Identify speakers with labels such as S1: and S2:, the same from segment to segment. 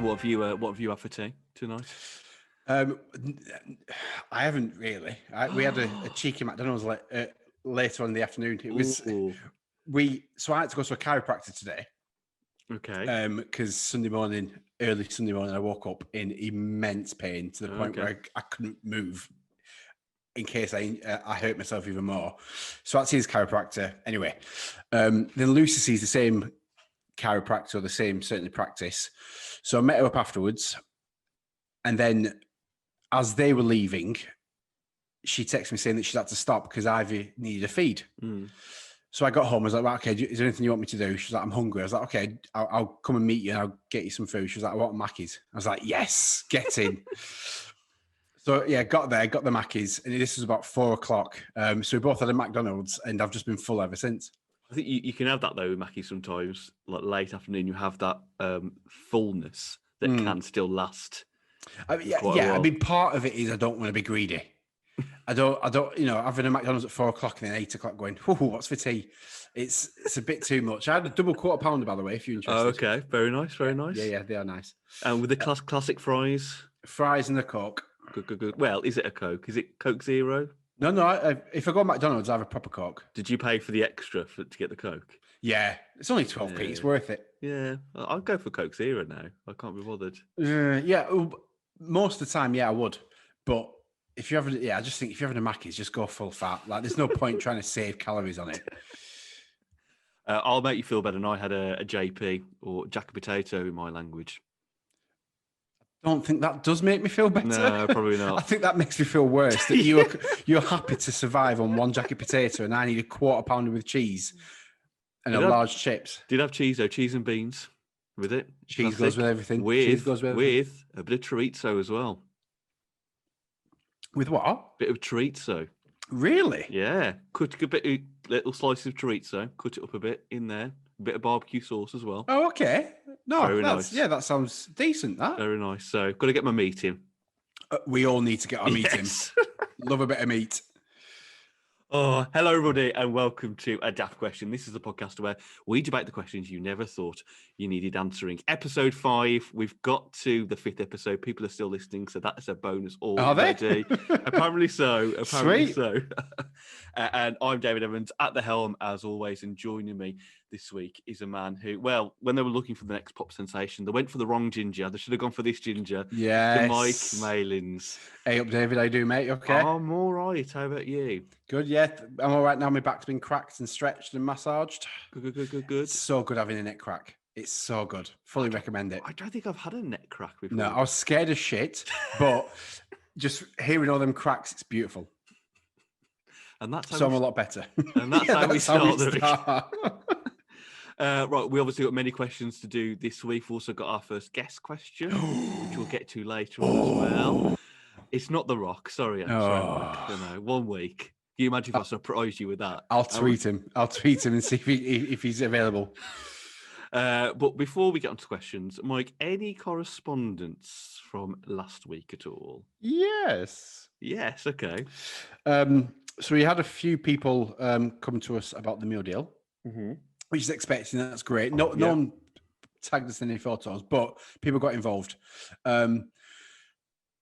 S1: What have you had for tea tonight?
S2: I haven't really. We had a cheeky McDonald's later on in the afternoon. It was so I had to go to a chiropractor today.
S1: Okay.
S2: Because early Sunday morning, I woke up in immense pain to the point where I couldn't move in case I hurt myself even more. So I had to see his chiropractor anyway. Then Lucy sees the same chiropractor, or the same certainly practice. So I met her up afterwards, and then as they were leaving, she texted me saying that she'd had to stop because Ivy needed a feed. So I got home. I was like, well, okay, is there anything you want me to do? She's like, I'm hungry. I was like, okay, I'll come and meet you and I'll get you some food. She was like, I want Mackey's. I was like, yes, get in. So yeah, got there, got the Mackey's, and this was about 4:00. So we both had a McDonald's, and I've just been full ever since.
S1: I think you can have that though with Mackey's sometimes, like late afternoon, you have that fullness that can still last.
S2: I mean, part of it is I don't want to be greedy. I don't, having a McDonald's at 4:00 and then 8:00 going, what's for tea? It's a bit too much. I had a double quarter pounder, by the way, if you're interested.
S1: Oh, okay. Very nice, very nice.
S2: Yeah, they are nice.
S1: And with the classic fries?
S2: Fries and a Coke.
S1: Good. Well, is it a Coke? Is it Coke Zero?
S2: No, if I go to McDonald's, I have a proper Coke.
S1: Did you pay for the extra to get the Coke?
S2: Yeah, it's only 12p. Yeah. It's worth it.
S1: Yeah, I'll go for Coke Zero now. I can't be bothered.
S2: Yeah, most of the time, yeah, I would. But if you're having, I just think if you're having a Mackey's, just go full fat. Like, there's no point trying to save calories on it.
S1: I'll make you feel better. And I had a JP, or Jack Potato in my language.
S2: I don't think that does make me feel better.
S1: No, probably not.
S2: I think that makes me feel worse. That you're happy to survive on one jacket potato, and I need a quarter pounder with cheese and large chips.
S1: Did have cheese though, cheese and beans with it.
S2: Cheese goes with everything.
S1: With a bit of chorizo as well.
S2: With what?
S1: Bit of chorizo.
S2: Really?
S1: Yeah. Cut a little slice of chorizo. Cut it up a bit in there. A bit of barbecue sauce as well.
S2: Oh, okay. No,
S1: very nice.
S2: Yeah, that sounds decent. That
S1: very nice. So, got to get my meat in.
S2: We all need to get our meat in. Love a bit of meat.
S1: Oh, hello, everybody, and welcome to A Daft Question. This is the podcast where we debate the questions you never thought you needed answering. Episode 5, we've got to the 5th episode. People are still listening, so that is a bonus already.
S2: Are they?
S1: Apparently so.
S2: Sweet.
S1: And I'm David Evans at the helm, as always, and joining me this week is a man who, well, when they were looking for the next pop sensation, they went for the wrong ginger. They should have gone for this ginger.
S2: Yes.
S1: Mike Malins.
S2: Hey up, David. How you doing, mate? You okay?
S1: I'm all right. How about you?
S2: Good, yeah. I'm all right now. My back's been cracked and stretched and massaged.
S1: Good.
S2: It's so good having a neck crack. It's so good. Fully recommend it.
S1: I don't think I've had a neck crack before.
S2: No, I was scared as shit, but just hearing all them cracks, it's beautiful.
S1: And that's
S2: how I'm a lot better.
S1: And that's how we start. Right, we obviously got many questions to do this week. We've also got our first guest question, which we'll get to later on as well. It's not The Rock. Sorry, Mike. I know, 1 week. Can you imagine if I surprised you with that?
S2: I'll tweet him. I'll tweet him and see if he's available.
S1: But before we get on to questions, Mike, any correspondence from last week at all?
S2: Yes.
S1: Okay.
S2: So we had a few people come to us about the meal deal, which is expecting. That's great. No one tagged us in any photos, but people got involved.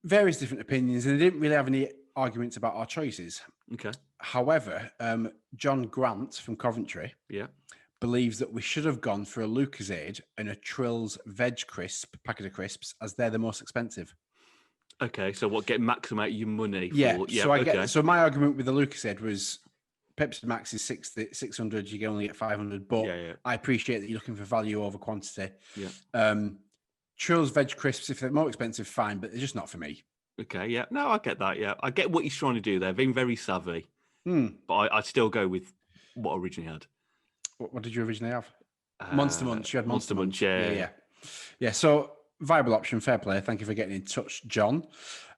S2: Various different opinions, and they didn't really have any arguments about our choices.
S1: Okay.
S2: However, John Grant from Coventry believes that we should have gone for a Lucozade and a Trills veg crisp packet of crisps, as they're the most expensive.
S1: Okay, so what, get maximum out of your money?
S2: So my argument with the Lucozade was Pepsi Max is 600, you can only get 500, but I appreciate that you're looking for value over quantity. Trills veg crisps, if they're more expensive, fine, but they're just not for me.
S1: Okay, yeah. No, I get that, yeah. I get what he's trying to do there, being very savvy. But I'd still go with what I originally had.
S2: What did you originally have? Monster Munch. You had Monster Munch.
S1: Yeah.
S2: So, viable option, fair play. Thank you for getting in touch, John.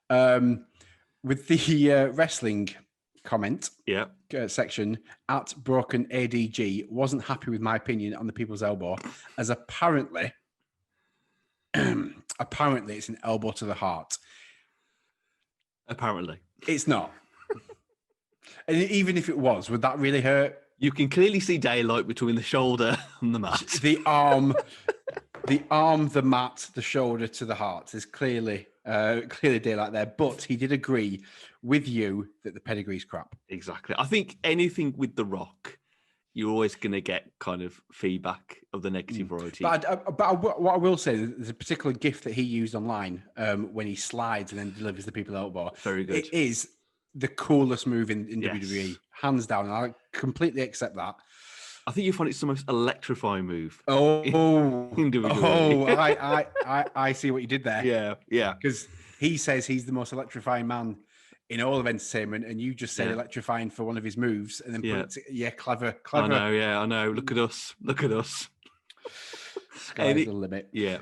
S2: With the wrestling comment section, at Broken ADG wasn't happy with my opinion on the People's Elbow, as apparently it's an elbow to the heart.
S1: Apparently.
S2: It's not. And even if it was, would that really hurt?
S1: You can clearly see daylight between the shoulder and the mat.
S2: The arm, the mat, the shoulder to the heart. There's clearly daylight there. But he did agree with you that the pedigree's crap.
S1: Exactly. I think anything with The Rock, you're always going to get kind of feedback of the negative variety.
S2: What I will say, there's a particular gift that he used online when he slides and then delivers the people elbow.
S1: Very good.
S2: It is the coolest move in
S1: Yes.
S2: WWE, hands down. And I completely accept that.
S1: I think you find it's the most electrifying move.
S2: Oh,
S1: in WWE.
S2: I see what you did there.
S1: Yeah.
S2: Because he says he's the most electrifying man in all of entertainment, and you just said electrifying for one of his moves, and then clever.
S1: I know. Look at us.
S2: Sky's the limit.
S1: Yeah.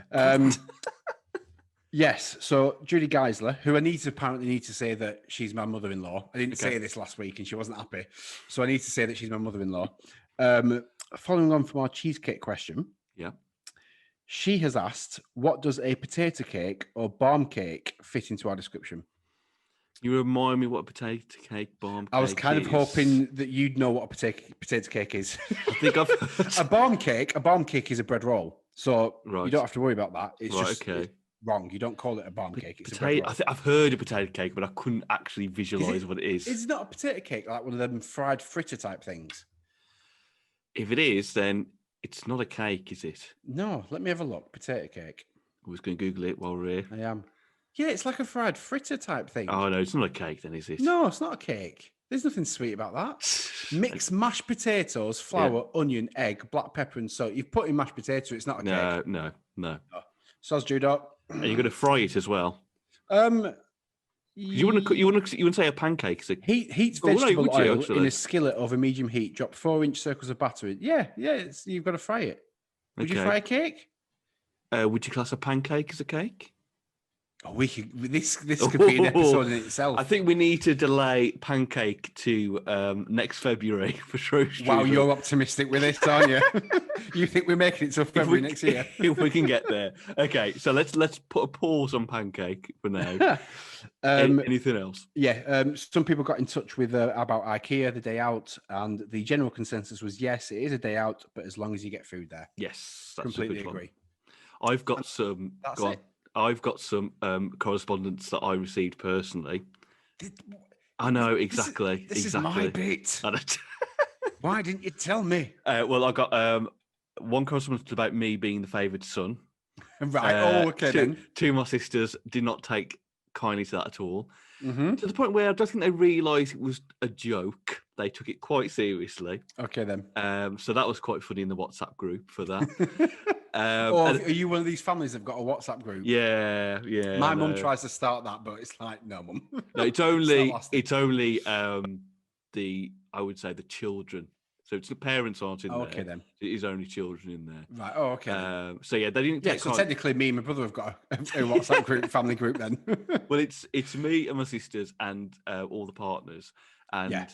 S2: Yes. So Judy Geisler, who I apparently need to say that she's my mother-in-law. I didn't say this last week, and she wasn't happy, so I need to say that she's my mother-in-law. Following on from our cheesecake question, she has asked, "What does a potato cake or bomb cake fit into our description?"
S1: You remind me what a potato cake bomb cake
S2: I was kind of hoping that you'd know what a potato cake is.
S1: I think I've heard.
S2: A bomb cake is a bread roll. So you don't have to worry about that. It's just it's wrong. You don't call it a bomb cake. It's a bread roll.
S1: I think I've heard of potato cake, but I couldn't actually visualize what it is.
S2: It's not a potato cake like one of them fried fritter type things.
S1: If it is, then it's not a cake, is it?
S2: No, let me have a look. Potato cake.
S1: I was going to Google it while we're here.
S2: I am. Yeah, it's like a fried fritter type thing.
S1: Oh, no, it's not a cake then, is it?
S2: No, it's not a cake. There's nothing sweet about that. Mix mashed potatoes, flour, onion, egg, black pepper, and salt. You've put in mashed potato, it's not a cake.
S1: No.
S2: Soz judo.
S1: And you're going to fry it as well. You wouldn't say a pancake is a
S2: heats vegetable oil in a skillet over medium heat. Drop 4-inch circles of batter in. Yeah, you've got to fry it. Would you fry a cake?
S1: Would you class a pancake as a cake?
S2: Oh, this could be an episode in itself.
S1: I think we need to delay pancake to next February for sure.
S2: Wow, you're optimistic with this, aren't you? You think we're making it till February next year?
S1: If we can get there. Okay, so let's put a pause on pancake for now. Anything else?
S2: Yeah, some people got in touch with about IKEA, the day out, and the general consensus was yes, it is a day out, but as long as you get food there.
S1: Yes,
S2: that's completely agree.
S1: I've got some. I've got some correspondence that I received personally. I know exactly.
S2: This is my bit. Why didn't you tell me?
S1: Well, I got one correspondence about me being the favoured son.
S2: Right. Then.
S1: Two of my sisters did not take kindly to that at all.
S2: Mm-hmm.
S1: To the point where I don't think they realised it was a joke. They took it quite seriously.
S2: Okay, then.
S1: So that was quite funny in the WhatsApp group for that.
S2: Are you one of these families that've got a WhatsApp group?
S1: Yeah.
S2: My mum tries to start that, but it's like, no, mum.
S1: No, it's only I would say the children. So it's the parents aren't in there.
S2: Okay, then.
S1: It is only children in there.
S2: Right. Oh, okay.
S1: So yeah, they didn't.
S2: Yeah. So technically, me and my brother have got a WhatsApp group, family group. Then.
S1: Well, it's me and my sisters and all the partners, and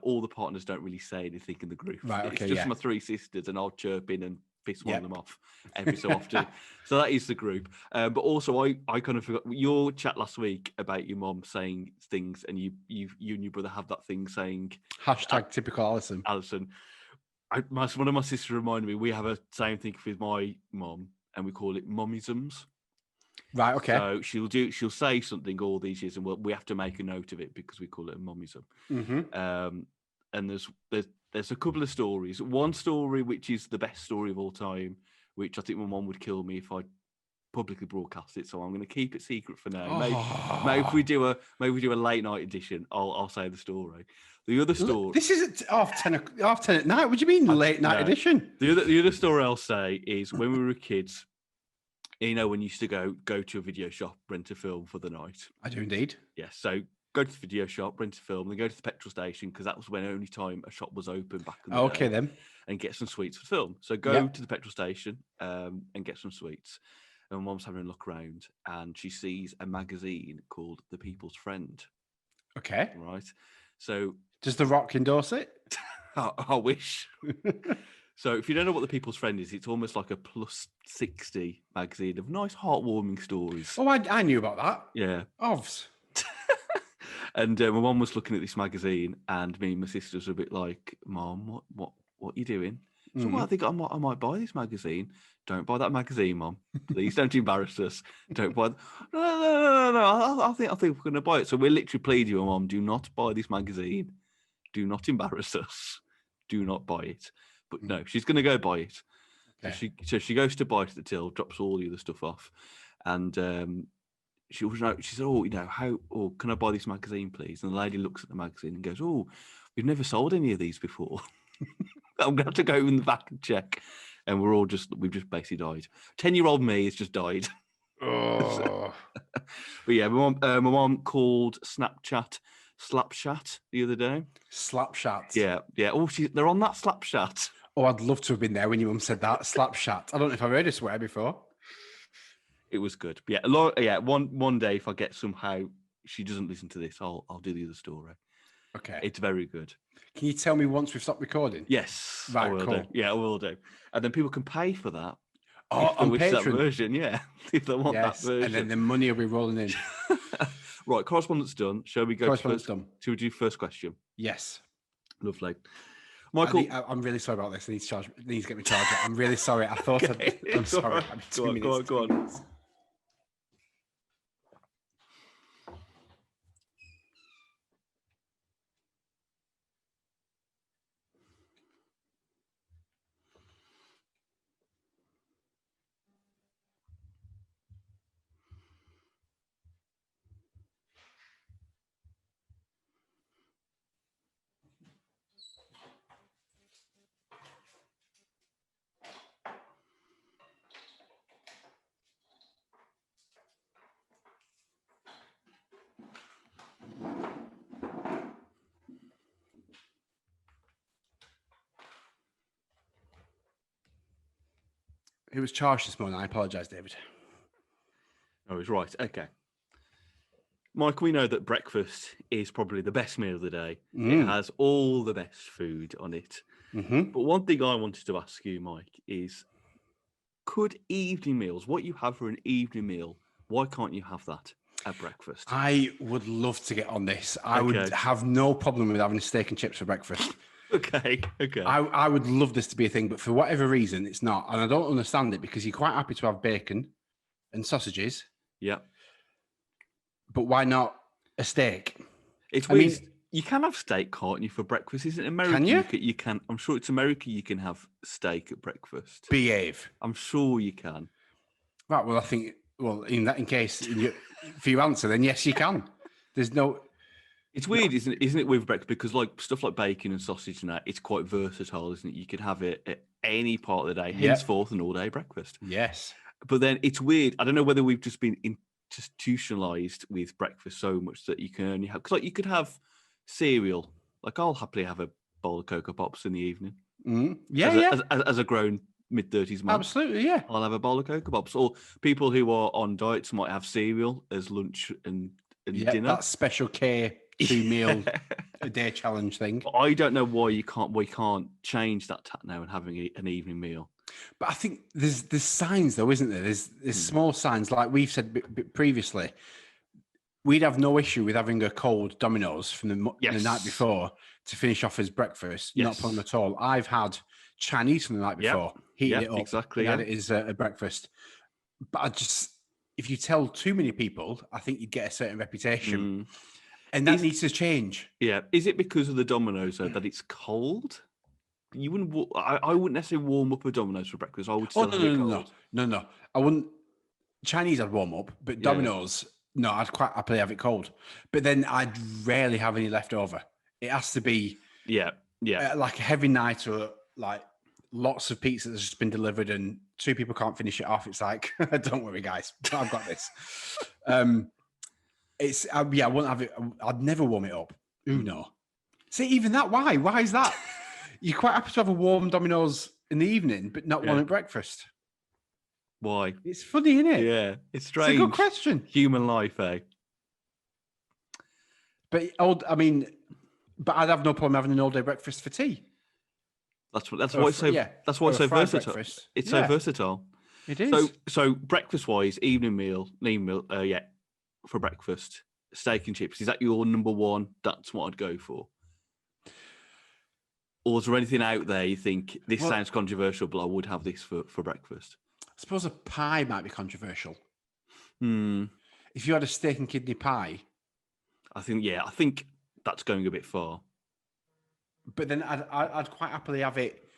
S1: all the partners don't really say anything in the group.
S2: Right. Okay.
S1: It's just my three sisters, and I'll chirp in and piss one of them off every so often. So that is the group. But also, I kind of forgot your chat last week about your mom saying things, and you and your brother have that thing saying
S2: #typical Alison.
S1: One of my sisters reminded me we have a same thing with my mom, and we call it mommyisms.
S2: Right. Okay.
S1: So she'll say something all these years, and we have to make a note of it because we call it a mommyism.
S2: Mm-hmm.
S1: And there's a couple of stories. One story which is the best story of all time, which I think my mom would kill me if I publicly broadcast it. So I'm going to keep it secret for now. Maybe if we do a late night edition, I'll say the story. The other story.
S2: This isn't half 10 at night. What do you mean late night edition?
S1: The other story I'll say is when we were kids. You know, when you used to go to a video shop, rent a film for the night.
S2: I do indeed.
S1: Yes. So go to the video shop, rent a film, then go to the petrol station because that was when only time a shop was open back in the day.
S2: Okay, then.
S1: And get some sweets for film. So go to the petrol station and get some sweets. And Mom's having a look around and she sees a magazine called The People's Friend.
S2: Okay.
S1: Right. So
S2: does The Rock endorse it?
S1: I wish. So if you don't know what The People's Friend is, it's almost like a plus 60 magazine of nice, heartwarming stories.
S2: Oh, I knew about that.
S1: Yeah.
S2: Ovs.
S1: And my mum was looking at this magazine, and me and my sisters were a bit like, "Mum, what are you doing?" So well, I think I might buy this magazine. Don't buy that magazine, Mum. Please don't embarrass us. Don't buy. No. I think we're going to buy it. So we're literally pleading with Mum, do not buy this magazine. Do not embarrass us. Do not buy it. But no, she's going to go buy it. Okay. So she goes to buy it at the till, drops all the other stuff off, and she said, "Oh, can I buy this magazine, please?" And the lady looks at the magazine and goes, "Oh, we've never sold any of these before." I'm going to have to go in the back and check. And we've just basically died. 10-year-old me has just died.
S2: Oh.
S1: But yeah, my mom called Snapchat Slapchat the other day.
S2: Slapchat?
S1: Yeah. Oh, they're on that Slapchat.
S2: Oh, I'd love to have been there when your mum said that. Slapchat. I don't know if I've heard a swear before.
S1: It was good. But yeah, one day, if I get somehow, she doesn't listen to this, I'll do the other story.
S2: Okay.
S1: It's very good.
S2: Can you tell me once we've stopped recording?
S1: Yes.
S2: Right,
S1: I will
S2: cool.
S1: do. Yeah, I will do. And then people can pay for that.
S2: Oh, on Patreon.
S1: That version, yeah. If they want that version.
S2: And then the money will be rolling in.
S1: Right, correspondence done. Shall we go
S2: correspondence done?
S1: Shall we do first question?
S2: Yes.
S1: Lovely. Michael,
S2: I'm really sorry about this. I need to get my charger. I'm really sorry. I thought I'm sorry.
S1: Go on.
S2: It was charged this morning. I apologise, David.
S1: Oh, he's right. Okay. Mike, we know that breakfast is probably the best meal of the day. It has all the best food on it.
S2: Mm-hmm.
S1: But one thing I wanted to ask you, Mike, is could evening meals, what you have for an evening meal, why can't you have that at breakfast?
S2: I would love to get on this. I would have no problem with having a steak and chips for breakfast.
S1: Okay.
S2: I would love this to be a thing, but for whatever reason, it's not. And I don't understand it because you're quite happy to have bacon and sausages.
S1: Yeah.
S2: But why not a steak?
S1: It's weird. You can have steak, can't you, for breakfast? Isn't it America?
S2: Can you?
S1: You can. I'm sure it's America. You can have steak at breakfast.
S2: Behave.
S1: I'm sure you can.
S2: Right. Well, I think. Well, in case for your answer, then yes, you can. There's no.
S1: It's weird, isn't it, with breakfast? Because like stuff like bacon and sausage and that, it's quite versatile, isn't it? You could have it at any part of the day, henceforth an all-day breakfast.
S2: Yes.
S1: But then it's weird. I don't know whether we've just been institutionalized with breakfast so much that you can only have, because like you could have cereal. Like I'll happily have a bowl of Cocoa Pops in the evening.
S2: Yeah,
S1: as a grown mid-30s man.
S2: Absolutely, yeah.
S1: I'll have a bowl of Cocoa Pops. Or people who are on diets might have cereal as lunch and dinner.
S2: That special K 2-meal a day challenge thing.
S1: I don't know why we can't change that now and having an evening meal.
S2: But I think there's signs though, isn't there? There's small signs, like we've said previously. We'd have no issue with having a cold Domino's from the night before to finish off as breakfast. Yes. Not a problem at all. I've had Chinese from the night before, heated it up, exactly, and had it as a breakfast. But if you tell too many people, I think you'd get a certain reputation. And that needs to change.
S1: Yeah. Is it because of the Domino's though, that it's cold? You wouldn't. I wouldn't necessarily warm up a Domino's for breakfast. I would still have it cold.
S2: No. I wouldn't. Chinese I'd warm up, but Domino's, no, I'd quite happily have it cold. But then I'd rarely have any left over. It has to be like a heavy night or like lots of pizza that's just been delivered and two people can't finish it off. It's like, don't worry, guys, I've got this. I wouldn't have it. I'd never warm it up. Ooh, no. See, even that, why? Why is that? You're quite happy to have a warm Domino's in the evening, but not one at breakfast.
S1: Why?
S2: It's funny, isn't it?
S1: Yeah, it's strange.
S2: It's a good question.
S1: Human life, eh?
S2: But I'd have no problem having an all-day breakfast for tea.
S1: That's why it's so versatile. Breakfast. It's so versatile.
S2: It is.
S1: So breakfast-wise, evening meal, for breakfast, steak and chips. Is that your number one? That's what I'd go for. Or is there anything out there you think this sounds controversial, but I would have this for breakfast?
S2: I suppose a pie might be controversial.
S1: Hmm.
S2: If you had a steak and kidney pie,
S1: I think that's going a bit far.
S2: But then I'd quite happily have it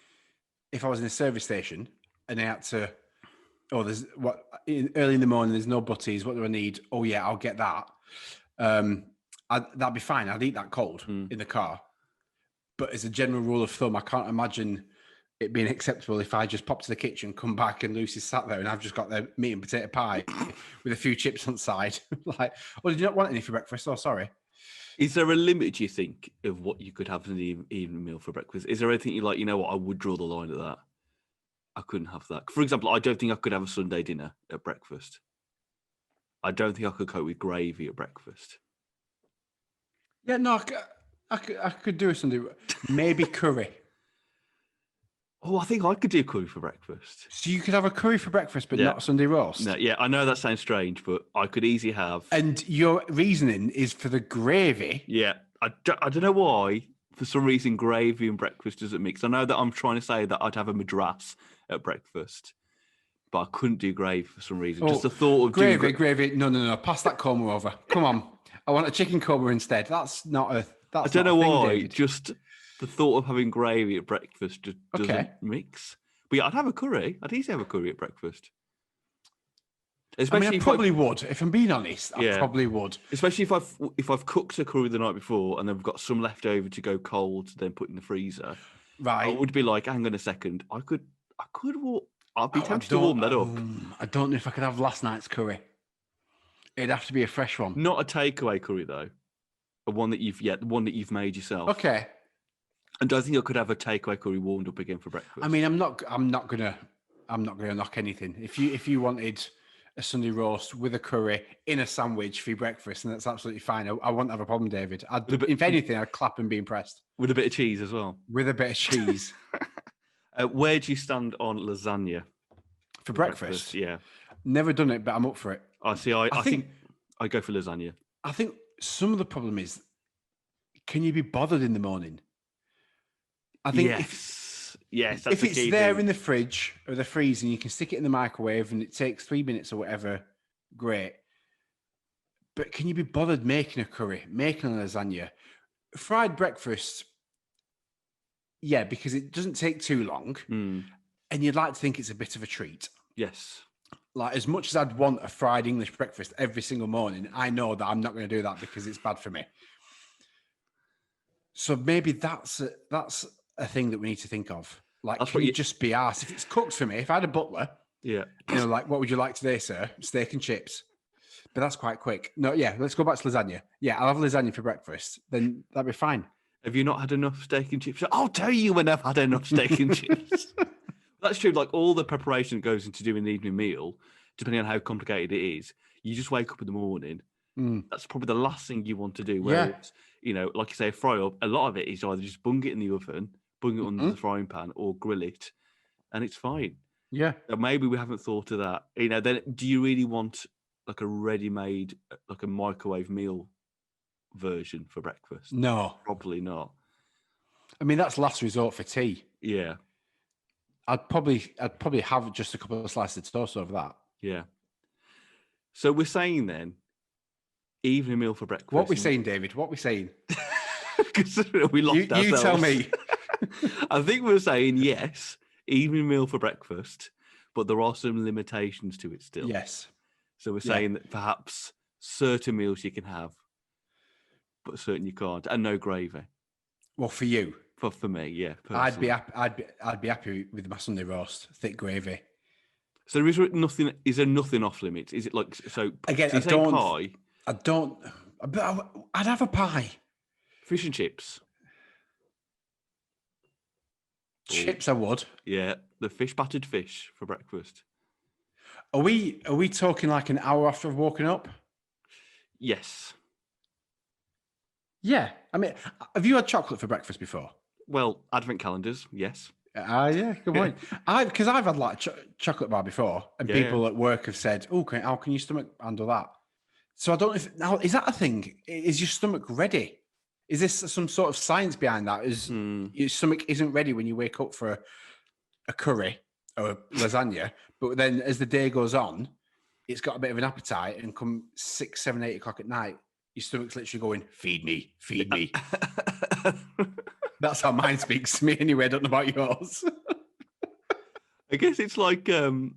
S2: if I was in a service station and I had to. Oh, early in the morning. There's no butties. What do I need? Oh yeah, I'll get that. That'd be fine. I'd eat that cold in the car. But as a general rule of thumb, I can't imagine it being acceptable if I just pop to the kitchen, come back, and Lucy's sat there, and I've just got the meat and potato pie with a few chips on the side. Like, well, did you not want any for breakfast? Oh, sorry.
S1: Is there a limit, do you think, of what you could have as an evening meal for breakfast? Is there anything you like, you know what, I would draw the line at that? I couldn't have that. For example, I don't think I could have a Sunday dinner at breakfast. I don't think I could cope with gravy at breakfast.
S2: Yeah, no, I could do a Sunday. Maybe curry.
S1: Oh, I think I could do curry for breakfast.
S2: So you could have a curry for breakfast, but not a Sunday roast?
S1: No, yeah, I know that sounds strange, but I could easily have...
S2: And your reasoning is for the gravy?
S1: Yeah, I don't know why, for some reason, gravy and breakfast doesn't mix. I know that I'm trying to say that I'd have a madras at breakfast, but I couldn't do gravy for some reason. Just the thought of
S2: gravy. No. Pass that korma over. Come on. I want a chicken korma instead. That's not a... I
S1: don't know why. David. Just the thought of having gravy at breakfast just doesn't mix. But yeah, I'd have a curry. I'd easily have a curry at breakfast.
S2: Especially I probably would. If I'm being honest, I probably would.
S1: Especially if I've cooked a curry the night before and then we've got some left over to go cold, then put in the freezer.
S2: Right.
S1: I would be like, hang on a second. I'd be tempted to warm that up.
S2: I don't know if I could have last night's curry. It'd have to be a fresh one.
S1: Not a takeaway curry though. The one that you've made yourself.
S2: Okay.
S1: And I think I could have a takeaway curry warmed up again for breakfast.
S2: I mean, I'm not gonna knock anything. If you wanted a Sunday roast with a curry in a sandwich for your breakfast, and that's absolutely fine. I wouldn't have a problem, David. If anything, I'd clap and be impressed.
S1: With a bit of cheese as well.
S2: With a bit of cheese.
S1: Where do you stand on lasagna
S2: for breakfast?
S1: Yeah.
S2: Never done it, but I'm up for it.
S1: I think I go for lasagna.
S2: I think some of the problem is, can you be bothered in the morning? I think
S1: yes, that's
S2: if
S1: the
S2: it's
S1: key
S2: there
S1: thing.
S2: In the fridge or the freezer and you can stick it in the microwave and it takes 3 minutes or whatever, great. But can you be bothered making a curry, making a lasagna? Fried breakfast, yeah, because it doesn't take too long and you'd like to think it's a bit of a treat.
S1: Yes.
S2: Like, as much as I'd want a fried English breakfast every single morning, I know that I'm not going to do that because it's bad for me. So maybe that's a thing that we need to think of. Like, can you just be asked if it's cooked for me? If I had a butler, like, what would you like today, sir? Steak and chips. But that's quite quick. No, let's go back to lasagna. Yeah, I'll have lasagna for breakfast. Then that'd be fine.
S1: Have you not had enough steak and chips? I'll tell you when I've had enough steak and chips. That's true. Like, all the preparation that goes into doing an evening meal, depending on how complicated it is, you just wake up in the morning. That's probably the last thing you want to do. Whereas, like you say, fry up, a lot of it is either just bung it in the oven, bung it under the frying pan, or grill it, and it's fine.
S2: Yeah.
S1: So maybe we haven't thought of that. Then do you really want like a ready-made, like a microwave meal version for breakfast?
S2: No.
S1: Probably not.
S2: I mean, that's last resort for tea.
S1: Yeah.
S2: I'd probably have just a couple of slices of toast over that.
S1: Yeah. So we're saying then, evening meal for breakfast.
S2: What are we saying, David? What are we saying?
S1: Because we lost ourselves.
S2: You tell me.
S1: I think we're saying yes, evening meal for breakfast, but there are some limitations to it still.
S2: Yes.
S1: So we're saying that perhaps certain meals you can have, but certain you can't, and no gravy.
S2: Well, for you.
S1: For me, yeah.
S2: Personally. I'd be happy with my Sunday roast, thick gravy.
S1: So is there nothing off limits? Is it like so?
S2: Again,
S1: pie?
S2: I'd have a pie.
S1: Fish and chips.
S2: Chips, I would.
S1: Yeah, the battered fish for breakfast.
S2: Are we talking like an hour after woken up?
S1: Yes.
S2: Yeah. I mean, have you had chocolate for breakfast before?
S1: Well, advent calendars, yes.
S2: Yeah, good point. Because I've had like chocolate bar before, and people at work have said, "Oh, how can your stomach handle that?" So I don't know if now is that a thing? Is your stomach ready? Is this some sort of science behind that? Is your stomach isn't ready when you wake up for a curry or a lasagna, but then as the day goes on, it's got a bit of an appetite, and come 6, 7, 8 o'clock at night, your stomach's literally going, feed me, feed me. That's how mine speaks to me anyway. I don't know about yours.
S1: I guess it's like, I think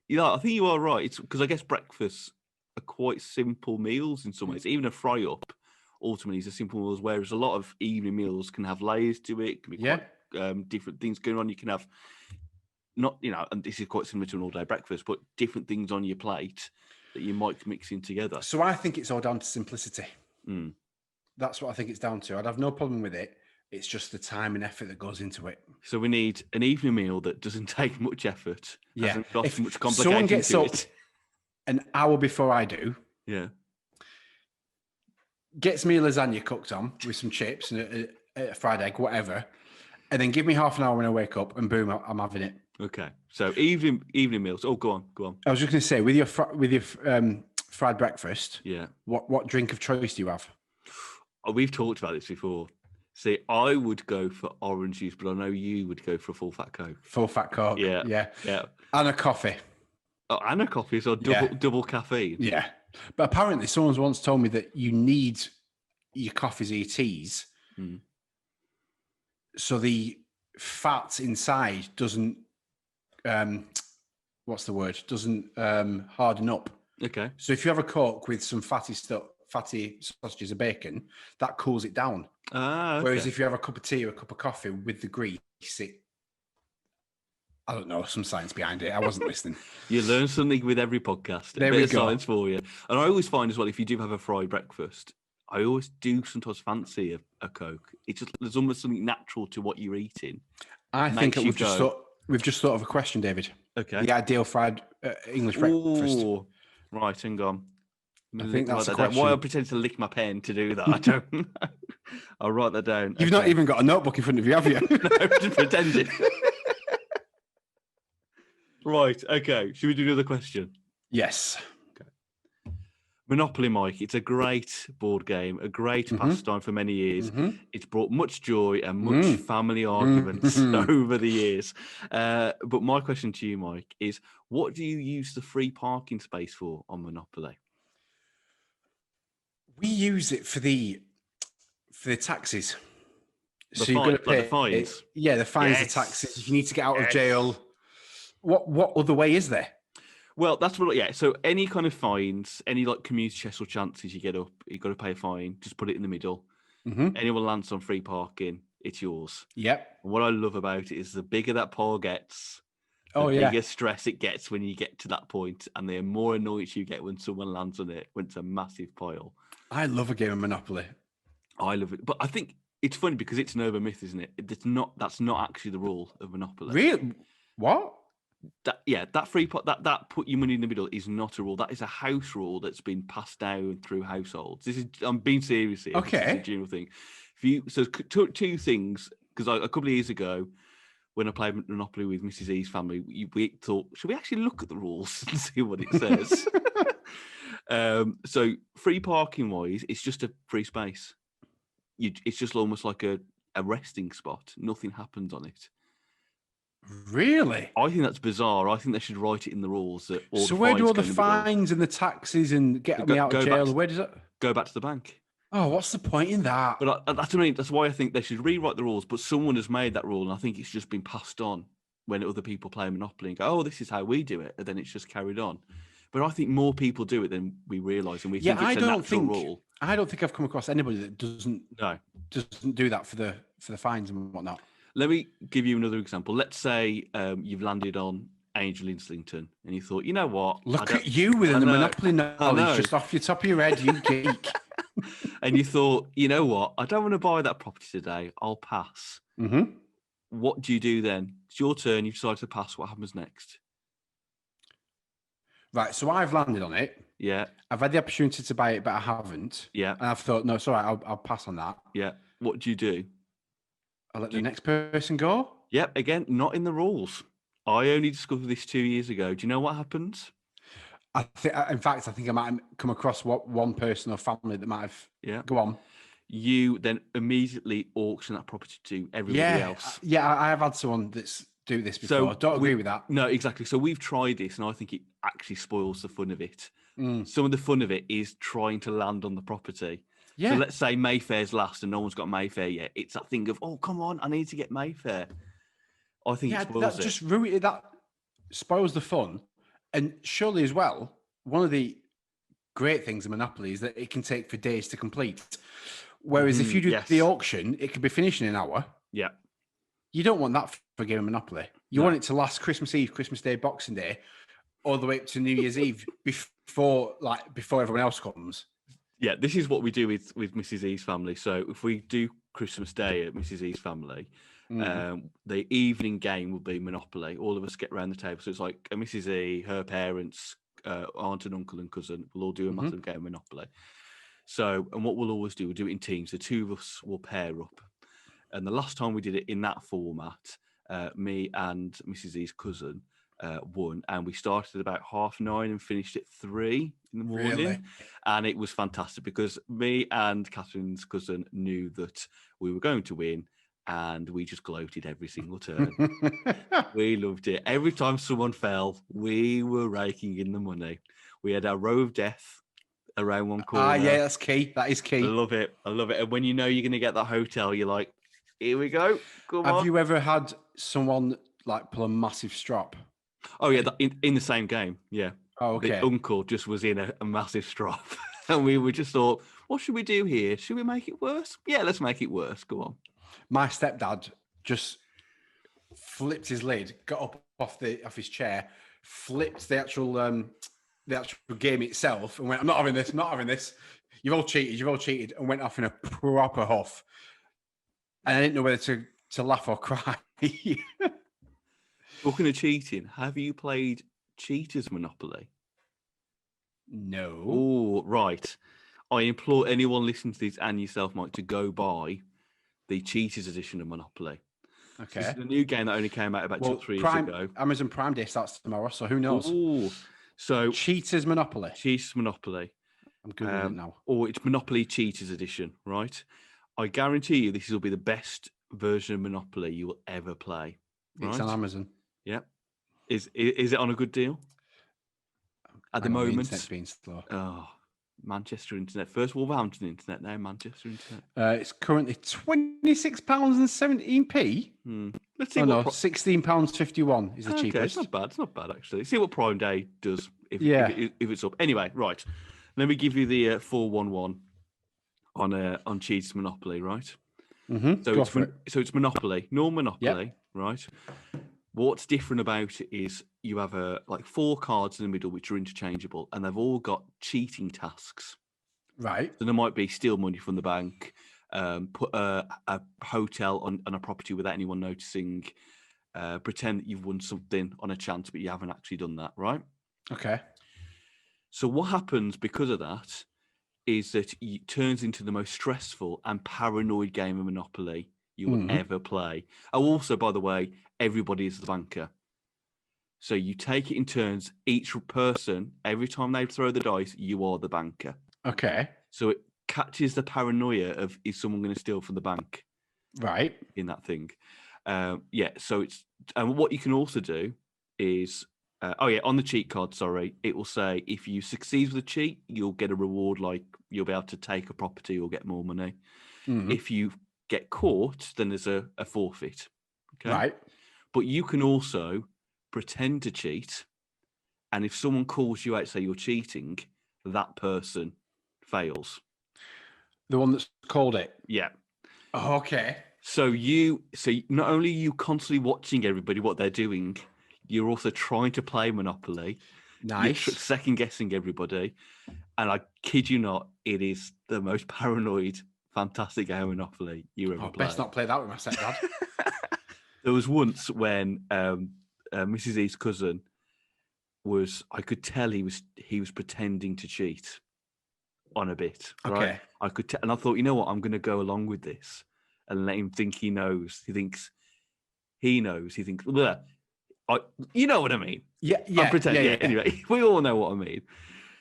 S1: you are right. It's because I guess breakfasts are quite simple meals in some ways. Even a fry up ultimately is a simple meal, whereas a lot of evening meals can have layers to it, can be quite different things going on. You can have not, and this is quite similar to an all-day breakfast, but different things on your plate that you might mix in together.
S2: So I think it's all down to simplicity. That's what I think it's down to. I'd have no problem with it. It's just the time and effort that goes into it.
S1: So we need an evening meal that doesn't take much effort, hasn't got
S2: if
S1: much complication
S2: someone gets
S1: to
S2: up
S1: it.
S2: An hour before I do, gets me a lasagna cooked on with some chips and a fried egg, whatever, and then give me half an hour when I wake up, and boom, I'm having it.
S1: Okay, so evening meals. Oh, go on.
S2: I was just going to say, with your fried breakfast,
S1: yeah,
S2: what drink of choice do you have?
S1: Oh, we've talked about this before. See, I would go for orange juice, but I know you would go for a full fat Coke.
S2: Full fat Coke. Yeah. And a coffee.
S1: Oh, and a coffee, so double caffeine.
S2: Yeah. But apparently someone's once told me that you need your coffees or your teas so the fat inside doesn't doesn't harden up.
S1: Okay.
S2: So if you have a Coke with some fatty sausages or bacon, that cools it down.
S1: Okay.
S2: Whereas if you have a cup of tea or a cup of coffee with the grease, I don't know, some science behind it. I wasn't listening.
S1: You learn something with every podcast.
S2: There
S1: we
S2: go.
S1: Of science for you. And I always find as well, if you do have a fried breakfast, I always do sometimes fancy a Coke. It's just, there's almost something natural to what you're eating.
S2: I think we've just thought of a question, David.
S1: Okay.
S2: The ideal fried English breakfast.
S1: Right, hang on.
S2: I think that's a question.
S1: Why I pretend to lick my pen to do that, I don't know. I'll write that down.
S2: You've not even got a notebook in front of you, have you?
S1: No, just pretending. Right, okay. Should we do another question?
S2: Yes.
S1: Okay. Monopoly, Mike. It's a great board game, a great pastime for many years. It's brought much joy and much family arguments over the years. But my question to you, Mike, is what do you use the free parking space for on Monopoly?
S2: We use it for the taxes.
S1: So you've got to pay the fines.
S2: The fines, the taxes. If you need to get out of jail, what other way is there?
S1: Well, that's what. Yeah. So any kind of fines, any like community chest or chances you get up, you've got to pay a fine. Just put it in the middle. Anyone lands on free parking, it's yours.
S2: Yep.
S1: And what I love about it is the bigger that pile gets, the bigger stress it gets when you get to that point, and the more annoyance you get when someone lands on it when it's a massive pile.
S2: I love a game of Monopoly.
S1: I love it, but I think it's funny because it's an urban myth, isn't it? That's not actually the rule of Monopoly.
S2: Really? What?
S1: That free pot, that put your money in the middle is not a rule. That is a house rule that's been passed down through households. I'm being serious here.
S2: Okay.
S1: This is a general thing. Two things, because a couple of years ago, when I played Monopoly with Mrs. E's family, we thought, should we actually look at the rules and see what it says? So free parking wise, it's just a free space. It's just almost like a resting spot. Nothing happens on it.
S2: Really?
S1: I think that's bizarre. I think they should write it in the rules that.
S2: So where do all the fines and the taxes and get me out of jail? Where does it
S1: go back to the bank?
S2: Oh, what's the point in that?
S1: But that's what I mean. That's why I think they should rewrite the rules. But someone has made that rule, and I think it's just been passed on when other people play Monopoly and go, "Oh, this is how we do it," and then it's just carried on. But I think more people do it than we realise, and we think it's a natural rule.
S2: I don't think I've come across anybody that doesn't do that for the fines and whatnot.
S1: Let me give you another example. Let's say you've landed on Angel Islington and you thought, you know what?
S2: Look at you with the Monopoly knowledge just off your top of your head, you geek.
S1: And you thought, you know what? I don't want to buy that property today. I'll pass. What do you do then? It's your turn. You decide to pass. What happens next?
S2: Right. So I've landed on it.
S1: Yeah.
S2: I've had the opportunity to buy it, but I haven't.
S1: Yeah.
S2: And I've thought, no, it's all right. I'll pass on that.
S1: Yeah. What do you do?
S2: I'll let the next person go?
S1: Yep. Again, not in the rules. I only discovered this 2 years ago. Do you know what happens?
S2: In fact, I think I might have come across one person or family that might have.
S1: Yeah.
S2: Go on.
S1: You then immediately auction that property to everybody else.
S2: Yeah, I have had someone that's do this before. Don't agree with that.
S1: No, exactly. So we've tried this, and I think it actually spoils the fun of it.
S2: Mm.
S1: Some of the fun of it is trying to land on the property.
S2: Yeah.
S1: So let's say Mayfair's last and no one's got Mayfair yet. It's that thing of, oh, come on, I need to get Mayfair. I think it spoils
S2: that just ruins that spoils the fun. And surely as well, one of the great things of Monopoly is that it can take for days to complete. Whereas if you do the auction, it could be finished in an hour.
S1: Yeah.
S2: You don't want that for a game of Monopoly. You want it to last Christmas Eve, Christmas Day, Boxing Day, all the way up to New Year's Eve before everyone else comes.
S1: Yeah, this is what we do with Mrs. E's family. So if we do Christmas Day at Mrs. E's family, the evening game will be Monopoly. All of us get around the table. So it's like Mrs. E, her parents, aunt and uncle and cousin will all do a massive game of Monopoly. So, and what we'll always do, we'll do it in teams. The two of us will pair up. And the last time we did it in that format, me and Mrs. E's cousin won, and we started at about 9:30 and finished at 3 in the morning.
S2: Really?
S1: And it was fantastic because me and Catherine's cousin knew that we were going to win, and we just gloated every single turn. We loved it. Every time someone fell, we were raking in the money. We had our row of death around one corner.
S2: Yeah, that's key. That is key.
S1: I love it. And when you know you're going to get that hotel, you're like, here we go.
S2: Have you ever had someone like pull a massive strop?
S1: Oh, yeah, in the same game. Yeah.
S2: Oh, okay.
S1: The uncle just was in a massive strop. And we were just thought, what should we do here? Should we make it worse? Yeah, let's make it worse. Go on.
S2: My stepdad just flipped his lid, got up off his chair, flipped the actual game itself, and went, I'm not having this. You've all cheated, and went off in a proper huff. And I didn't know whether to laugh or cry.
S1: Talking of cheating, have you played Cheaters Monopoly?
S2: No.
S1: Oh, right. I implore anyone listening to this and yourself, Mike, to go buy the Cheaters edition of Monopoly.
S2: Okay.
S1: This is a new game that only came out about 2 or 3 years ago.
S2: Amazon Prime Day starts tomorrow, so who knows?
S1: Ooh. So
S2: Cheaters Monopoly.
S1: Cheaters Monopoly.
S2: I'm Googling it now.
S1: Or it's Monopoly Cheaters Edition, right? I guarantee you this will be the best version of Monopoly you will ever play. Right?
S2: It's on Amazon.
S1: Yeah. Is it on a good deal? At the moment.
S2: The internet's being slow.
S1: Oh, Manchester Internet. First Wolverhampton Internet, now Manchester Internet.
S2: It's currently £26.17p.
S1: Let's see.
S2: £16.51 is the cheapest.
S1: It's not bad. It's not bad, actually. See what Prime Day does if it's up. Anyway, right. Let me give you the 411 on Cheats Monopoly, right?
S2: Mm-hmm.
S1: So it's Monopoly, normal Monopoly, right? What's different about it is you have 4 cards in the middle which are interchangeable, and they've all got cheating tasks.
S2: Right.
S1: So there might be steal money from the bank, put a hotel on a property without anyone noticing, pretend that you've won something on a chance, but you haven't actually done that, right?
S2: Okay.
S1: So what happens because of that is that it turns into the most stressful and paranoid game of Monopoly you will ever play. Oh, also, by the way, everybody is the banker. So you take it in turns. Each person, every time they throw the dice, you are the banker.
S2: Okay.
S1: So it catches the paranoia of, is someone going to steal from the bank?
S2: Right.
S1: In that thing. So it's, and what you can also do is, on the cheat card, it will say if you succeed with a cheat, you'll get a reward, like you'll be able to take a property or get more money. If you get caught, then there's a forfeit. Okay?
S2: Right.
S1: But you can also pretend to cheat, and if someone calls you out, say you're cheating, that person fails.
S2: The one that's called it?
S1: Yeah.
S2: Oh, okay.
S1: So not only are you constantly watching everybody, what they're doing, you're also trying to play Monopoly.
S2: Nice.
S1: You're second guessing everybody. And I kid you not, it is the most paranoid, fantastic game of Monopoly you ever played.
S2: Best not play that with my stepdad.
S1: There was once when Mrs. E's cousin I could tell he was pretending to cheat on a bit. Right?
S2: Okay.
S1: I could and I thought, you know what, I'm going to go along with this and let him think he knows. He thinks he knows. He thinks, you know what I mean?
S2: Yeah.
S1: Anyway, we all know what I mean.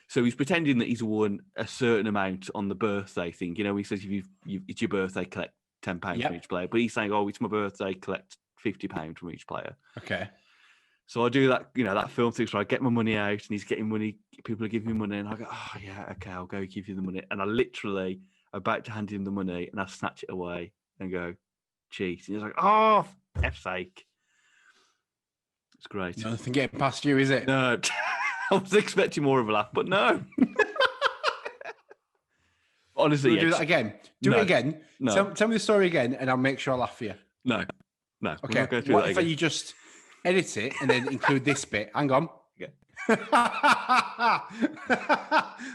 S1: So he's pretending that he's won a certain amount on the birthday thing. You know, he says if it's your birthday, collect £10 from each player. But he's saying, oh, it's my birthday, collect £50 from each player.
S2: Okay.
S1: So I do that, that film thing where I get my money out and he's getting money. People are giving me money and I go, oh, yeah, okay, I'll go give you the money. And I literally about to hand him the money and I snatch it away and go, cheat. And he's like, oh, F's sake. It's great.
S2: Nothing getting past you, is it?
S1: No. I was expecting more of a laugh, but no. Honestly,
S2: we'll do that again. Do it again.
S1: No.
S2: Tell me the story again and I'll make sure I laugh for you.
S1: No.
S2: Okay. What if you just edit it and then include this bit? Hang on.
S1: Okay.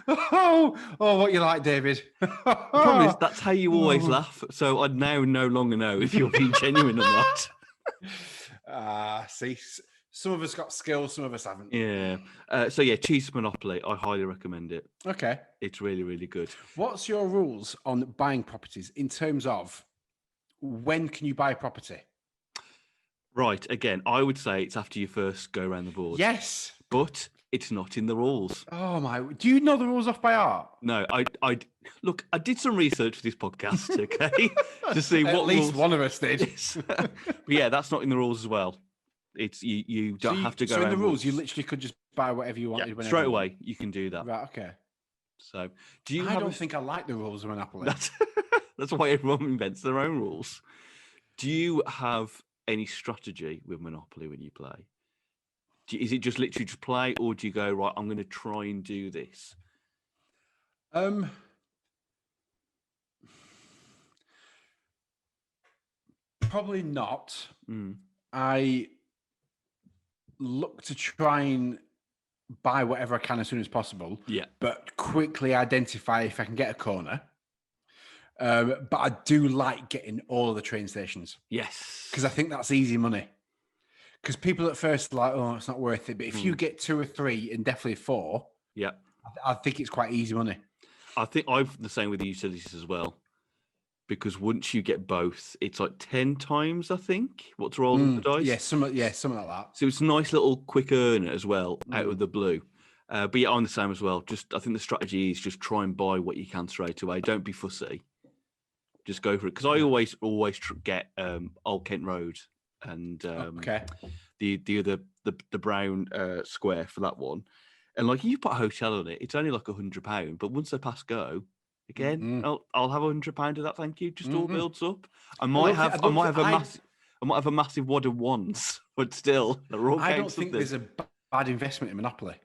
S2: oh, what you like, David.
S1: The problem is that's how you always laugh. So I now no longer know if you're being genuine or not.
S2: See, some of us got skills, some of us haven't.
S1: Yeah. Cheese Monopoly. I highly recommend it.
S2: Okay.
S1: It's really, really good.
S2: What's your rules on buying properties in terms of when can you buy a property?
S1: Right. Again, I would say it's after you first go around the board.
S2: Yes.
S1: But it's not in the rules.
S2: Oh my! Do you know the rules off by heart?
S1: No, I did some research for this podcast, okay, to see what
S2: at least
S1: rules...
S2: one of us did.
S1: But yeah, that's not in the rules as well. It's you don't have to go.
S2: So in the rules, you literally could just buy whatever you wanted.
S1: Yeah, straight away, you can do that.
S2: Right. Okay.
S1: So, do you?
S2: I don't think I like the rules of Monopoly.
S1: That's why everyone invents their own rules. Do you have any strategy with Monopoly when you play? Is it just literally just play, or do you go, right, I'm going to try and do this?
S2: Probably not. I look to try and buy whatever I can as soon as possible.
S1: Yeah.
S2: But quickly identify if I can get a corner. But I do like getting all of the train stations.
S1: Yes.
S2: Because I think that's easy money. Because people at first are like, oh, it's not worth it. But if you get 2 or 3 and definitely 4,
S1: yeah,
S2: I think it's quite easy money.
S1: I think I've the same with the utilities as well. Because once you get both, it's like 10 times, I think, what's rolled on the dice.
S2: Yeah, something like that.
S1: So it's a nice little quick earner as well out of the blue. But yeah, I'm the same as well. I think the strategy is just try and buy what you can straight away. Don't be fussy. Just go for it. Because I always get Old Kent Road and the brown square for that one. And like you put a hotel on it, it's only like £100. But once they pass go, again, I'll have £100 of that. Thank you. Just all builds up. I might have a massive wad of ones, but still, I
S2: don't think there's a bad investment in Monopoly.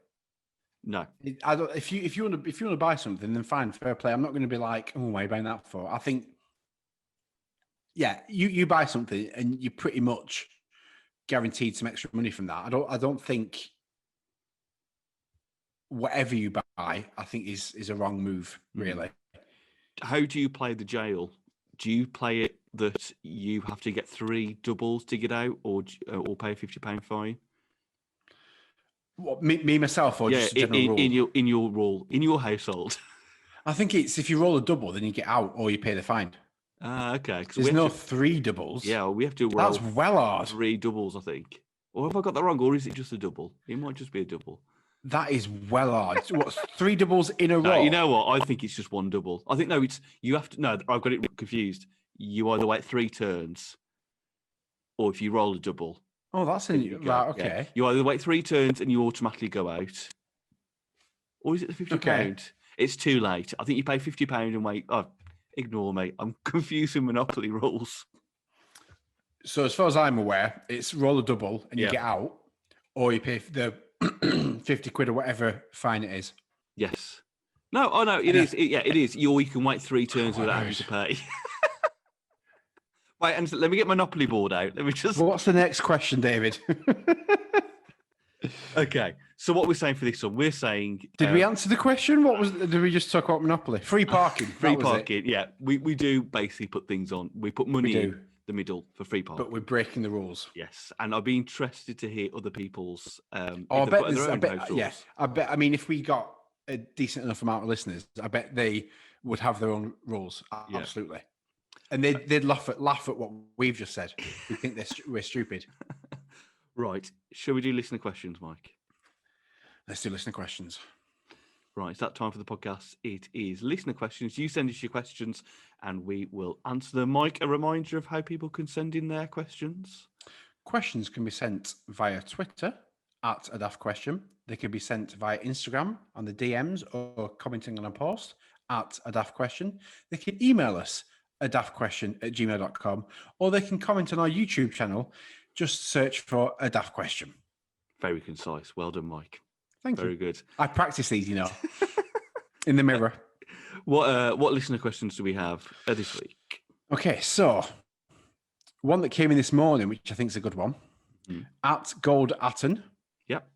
S1: No,
S2: I don't. If you want to buy something, then fine, fair play. I'm not going to be like, oh, why are you buying that for? I think, yeah, you buy something and you're pretty much guaranteed some extra money from that. I don't think whatever you buy, I think is a wrong move, really.
S1: How do you play the jail? Do you play it that you have to get 3 doubles to get out, or pay a £50 fine?
S2: What, me myself, or just a general rule?
S1: In your rule, in your household?
S2: I think it's if you roll a double, then you get out, or you pay the fine.
S1: Okay.
S2: There's no 3 doubles.
S1: Yeah, we have to roll.
S2: That's well hard.
S1: 3 doubles, I think. Or have I got that wrong? Or is it just a double? It might just be a double.
S2: That is well hard. What's 3 doubles in a row?
S1: You know what? I think it's just 1 double. I think you have to. No, I've got it confused. You either wait 3 turns, or if you roll a double.
S2: Oh, that's right. Okay.
S1: Yeah. You either wait 3 turns and you automatically go out, or is it the £50? Okay. It's too late. I think you pay £50 and wait. Oh, ignore me. I'm confused with Monopoly rules.
S2: So as far as I'm aware, it's roll a double and you get out, or you pay the 50 quid or whatever fine it is.
S1: Yes. No, oh no, it is. It is. Or you can wait 3 turns without having to pay. Right, and let me get Monopoly board out. Let me just.
S2: Well, what's the next question, David?
S1: Okay. So what we're saying for this one, we're saying.
S2: Did we answer the question? Did we just talk about Monopoly? Free parking.
S1: Free parking. Yeah, we do basically put things on. We put money in the middle for free parking.
S2: But we're breaking the rules.
S1: Yes, and I'd be interested to hear other people's.
S2: I bet. I mean, if we got a decent enough amount of listeners, I bet they would have their own rules. Absolutely. And they'd laugh at what we've just said. We think we're stupid.
S1: Right. Shall we do listener questions, Mike?
S2: Let's do listener questions.
S1: Right, it's that time for the podcast. It is listener questions. You send us your questions and we will answer them. Mike, a reminder of how people can send in their questions.
S2: Questions can be sent via Twitter at a Daft Question. They can be sent via Instagram on the DMs or commenting on a post at a Daft Question. They can email us adaftquestion@gmail.com, or they can comment on our YouTube channel. Just search for a Daft Question.
S1: Very concise. Well done, Mike.
S2: Thank you.
S1: Very good.
S2: I practice these, in the mirror.
S1: What listener questions do we have this week?
S2: Okay, so one that came in this morning, which I think is a good one, at Gold Atten.
S1: Yep.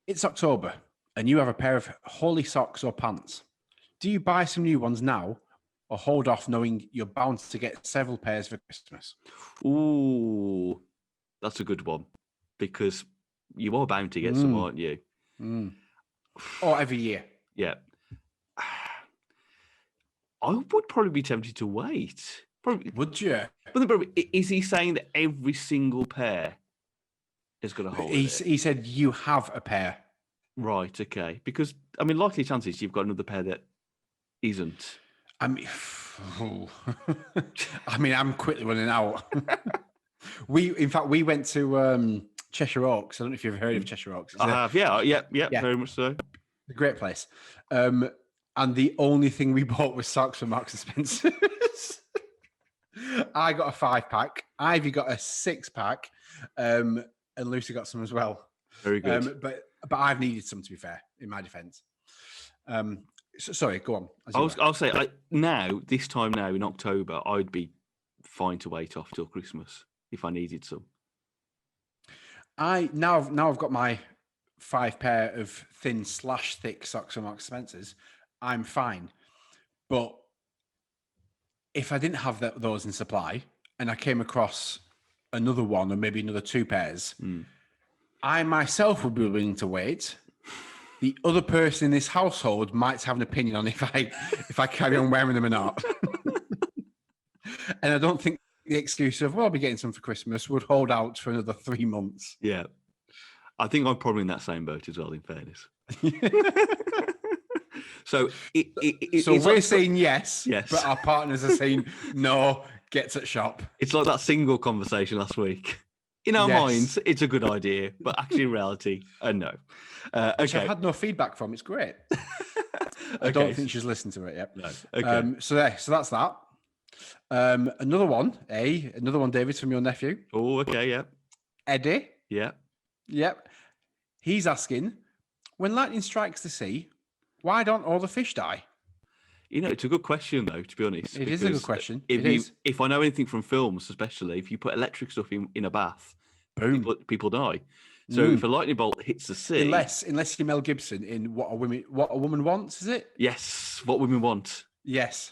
S2: It's October, and you have a pair of holey socks or pants. Do you buy some new ones now, or hold off knowing you're bound to get several pairs for Christmas?
S1: Ooh, that's a good one, because you are bound to get some, aren't you?
S2: Or every year.
S1: Yeah. I would probably be tempted to wait. Probably.
S2: Would you?
S1: But then is he saying that every single pair is going to hold it?
S2: He said you have a pair.
S1: Right, okay. Because, I mean, likely chances you've got another pair that isn't.
S2: I mean, I'm quickly running out. In fact, we went to Cheshire Oaks. I don't know if you've heard of Cheshire Oaks.
S1: I have, yeah, very much so.
S2: A great place. And the only thing we bought was socks from Marks and Spencer's. I got a 5-pack. Ivy got a 6-pack. And Lucy got some as well.
S1: Very good.
S2: But I've needed some, to be fair, in my defence. Sorry, go on.
S1: I'll say this time now in October, I'd be fine to wait off till Christmas if I needed some.
S2: Now I've got my 5 pair of thin/thick socks from Marks and Spencer's. I'm fine, but if I didn't have those in supply and I came across another one or maybe another 2 pairs, I myself would be willing to wait. The other person in this household might have an opinion on if I carry on wearing them or not. And I don't think the excuse of, well, I'll be getting some for Christmas would hold out for another 3 months.
S1: Yeah. I think I'm probably in that same boat as well, in fairness. So
S2: we're saying yes,
S1: yes,
S2: but our partners are saying no, get to shop.
S1: It's like that single conversation last week. In our minds, it's a good idea, but actually in reality, no.
S2: Which I've had no feedback from. It's great. I don't think she's listened to it yet.
S1: No. Okay.
S2: So that's that. Another one, David, from your nephew.
S1: Oh, okay, yeah.
S2: Eddie.
S1: Yeah.
S2: Yep. He's asking, when lightning strikes the sea, why don't all the fish die?
S1: It's a good question, though, to be honest.
S2: It is a good question.
S1: If I know anything from films, especially, if you put electric stuff in a bath,
S2: boom,
S1: people die. So if a lightning bolt hits the sea...
S2: Unless you're Mel Gibson in What a Woman Wants, is it?
S1: Yes, What Women Want.
S2: Yes.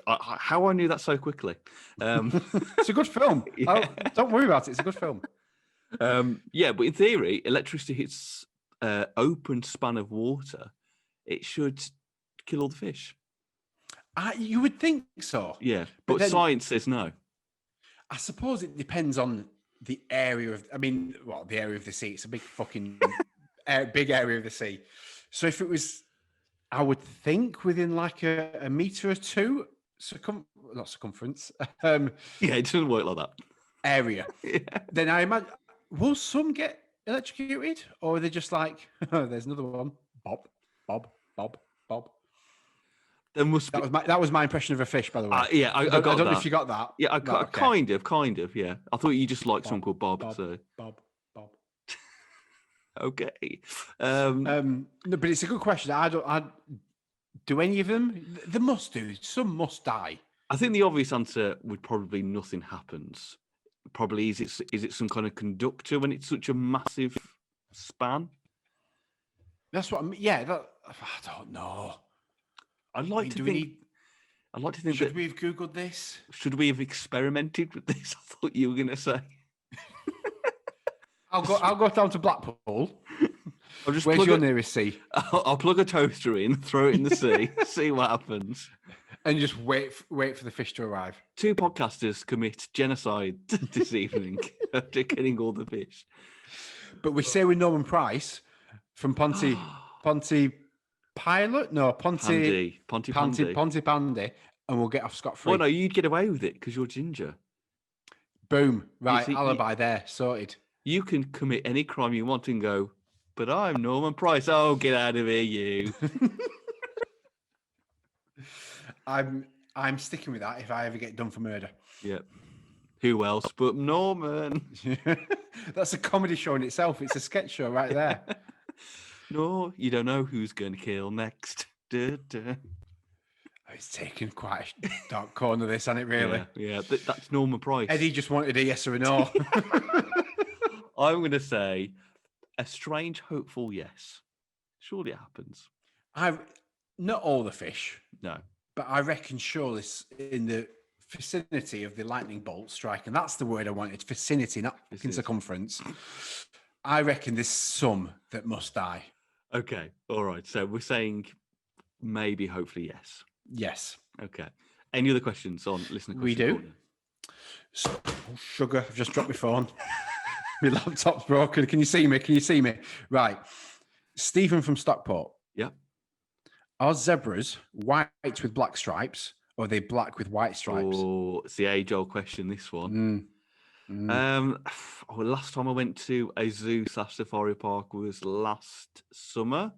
S1: How I knew that so quickly.
S2: It's a good film. Yeah. Don't worry about it. It's a good film.
S1: But in theory, electricity hits open span of water. It should kill all the fish.
S2: You would think so.
S1: Yeah, but then, science says no.
S2: I suppose it depends on the area of... the area of the sea. It's a big fucking... big area of the sea. So if it was... I would think within like a metre or 2 not circumference.
S1: It doesn't work like that.
S2: Area. Yeah. Then I imagine, will some get electrocuted, or are they just like, oh, there's another one, Bob. That was my impression of a fish, by the way.
S1: I got
S2: I don't
S1: that.
S2: know if you got that.
S1: Yeah, kind of. Yeah, I thought you just liked someone called Bob.
S2: Bob.
S1: Okay.
S2: No, but it's a good question. Do any of them? They must do. Some must die.
S1: I think the obvious answer would probably nothing happens. Probably is it some kind of conductor when it's such a massive span?
S2: That's what I mean. Yeah, I don't know.
S1: I'd like to think.
S2: Should we have Googled this?
S1: Should we have experimented with this? I thought you were going to say.
S2: I'll go down to Blackpool. Where's your nearest sea?
S1: I'll plug a toaster in, throw it in the sea, see what happens.
S2: And just wait for the fish to arrive.
S1: 2 podcasters commit genocide this evening after getting all the fish.
S2: But we say with Norman Price from Ponty Pilot? No,
S1: Pandy.
S2: Pandy, and we'll get off scot-free.
S1: Well, no, you'd get away with it because you're ginger.
S2: Boom. Right,
S1: see,
S2: alibi there, sorted.
S1: You can commit any crime you want and go, but I'm Norman Price. Oh, get out of here, you.
S2: I'm sticking with that if I ever get done for murder.
S1: Yep. Who else but Norman?
S2: That's a comedy show in itself. It's a sketch show right there.
S1: No, you don't know who's going to kill next. Duh, duh.
S2: It's taken quite a dark corner, this, hasn't it, really?
S1: Yeah, that's Norman Price.
S2: Eddie just wanted a yes or a no.
S1: I'm going to say a strange, hopeful yes. Surely it happens.
S2: Not all the fish.
S1: No.
S2: But I reckon surely in the vicinity of the lightning bolt strike, and that's the word I wanted, vicinity, not in circumference. I reckon there's some that must die.
S1: Okay, all right. So we're saying maybe, hopefully, yes.
S2: Yes.
S1: Okay. Any other questions on listener questions?
S2: We do. Sugar, I've just dropped my phone. My laptop's broken. Can you see me? Right. Stephen from Stockport.
S1: Yeah.
S2: Are zebras white with black stripes, or are they black with white stripes?
S1: Oh, it's the age-old question, this one. Last time I went to a zoo/safari park was last summer.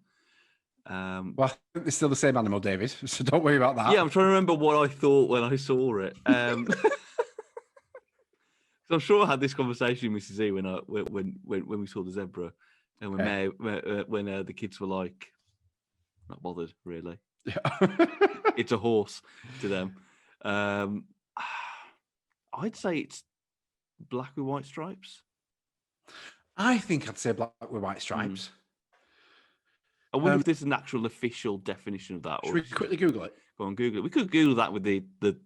S2: Well, I think they're still the same animal, David, so don't worry about that.
S1: Yeah, I'm trying to remember what I thought when I saw it. So I'm sure I had this conversation with Mrs. E when we saw the zebra, and when the kids were like, not bothered, really.
S2: Yeah.
S1: It's a horse to them. I'd say it's black with white stripes.
S2: I think I'd say black with white stripes.
S1: I wonder if there's an actual official definition of that.
S2: Should we quickly Google it?
S1: Go on, Google it. We could Google that with the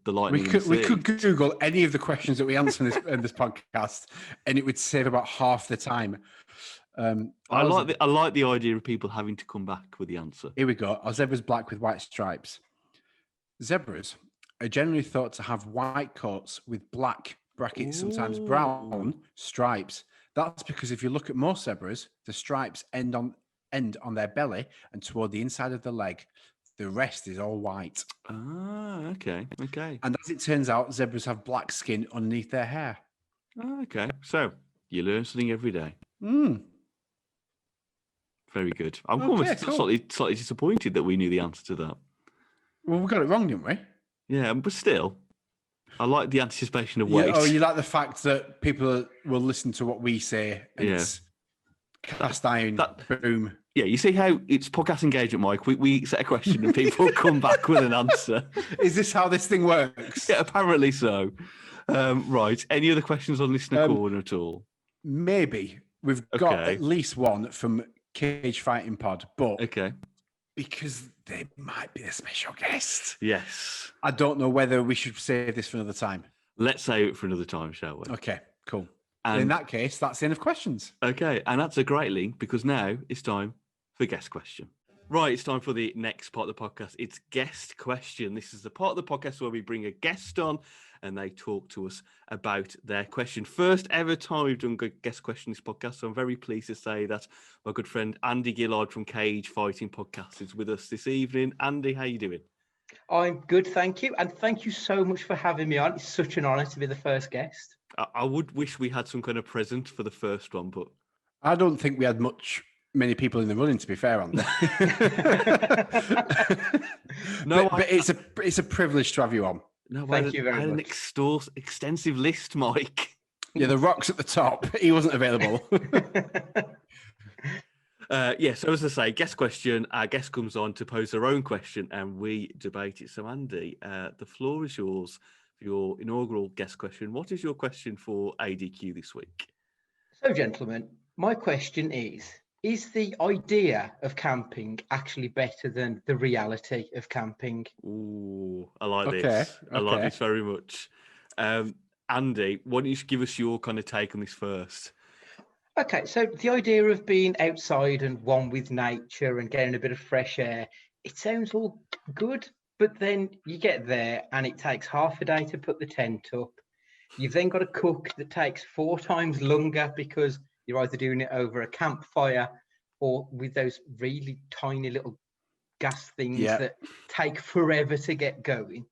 S1: lightning.
S2: We could Google any of the questions that we answer in this podcast, and it would save about half the time.
S1: I like the idea of people having to come back with the answer.
S2: Here we go. Are zebras black with white stripes? Zebras are generally thought to have white coats with black brackets, sometimes brown stripes. That's because if you look at most zebras, the stripes end on their belly and toward the inside of the leg. The rest is all white.
S1: Ah, okay.
S2: And as it turns out, zebras have black skin underneath their hair.
S1: Okay, so you learn something every day. Very good. I'm almost slightly disappointed that we knew the answer to that.
S2: Well, we got it wrong, didn't we?
S1: Yeah, but still, I like the anticipation of wait.
S2: Yeah, you like the fact that people will listen to what we say. And it's cast iron, boom.
S1: Yeah, you see how it's podcast engagement, Mike. We set a question and people come back with an answer.
S2: Is this how this thing works?
S1: Yeah, apparently so. Right. Any other questions on Listener Corner at all?
S2: Maybe. We've got at least one from Cage Fighting Pod, but because they might be a special guest.
S1: Yes.
S2: I don't know whether we should save this for another time.
S1: Let's save it for another time, shall we?
S2: Okay, cool. And in that case, that's the end of questions.
S1: Okay, and that's a great link because now it's time for guest question. Right, it's time for the next part of the podcast. It's guest question. This is the part of the podcast where we bring a guest on and they talk to us about their question. First ever time we've done a guest question in this podcast, so I'm very pleased to say that my good friend Andy Gillard from Cage Fighting Podcast is with us this evening. Andy, how you doing?
S3: I'm good, thank you. And thank you so much for having me on. It's such an honour to be the first guest.
S1: I would wish we had some kind of present for the first one, but
S2: I don't think we had many people in the running, to be fair, on there. but it's a privilege to have you on.
S1: No,
S3: thank you very much.
S1: I had an extensive list, Mike.
S2: Yeah, the Rock's at the top. He wasn't available.
S1: So as I say, guest question. Our guest comes on to pose their own question, and we debate it. So, Andy, the floor is yours for your inaugural guest question. What is your question for ADQ this week?
S3: So, gentlemen, my question is the idea of camping actually better than the reality of camping?
S1: Ooh, I like this. I like this very much. Andy, why don't you give us your kind of take on this first?
S3: Okay, so the idea of being outside and one with nature and getting a bit of fresh air, it sounds all good, But then you get there and it takes half a day to put the tent up. You've then got a cook that takes 4 times longer because you're either doing it over a campfire or with those really tiny little gas things that take forever to get going.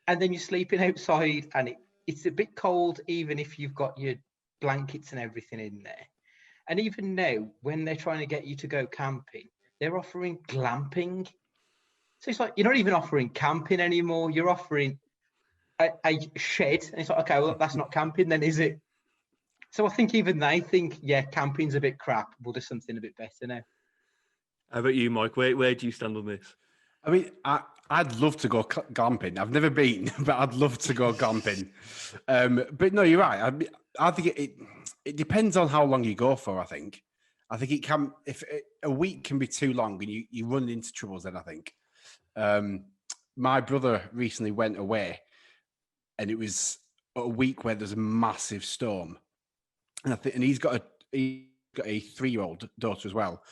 S3: And then you're sleeping outside and it's a bit cold, even if you've got your blankets and everything in there. And even now, when they're trying to get you to go camping, they're offering glamping. So it's like, you're not even offering camping anymore. You're offering a shed. And it's like, okay, well, that's not camping then, is it? So I think even they think, yeah, camping's a bit crap. We'll do something a bit better now.
S1: How about you, Mike? Where do you stand on this?
S2: I mean, I'd love to go glamping. I've never been, but I'd love to go glamping. But no, you're right. I think it depends on how long you go for. I think it can. If a week can be too long and you run into troubles, then I think. My brother recently went away, and it was a week where there's a massive storm, and he's got a 3-year-old daughter as well.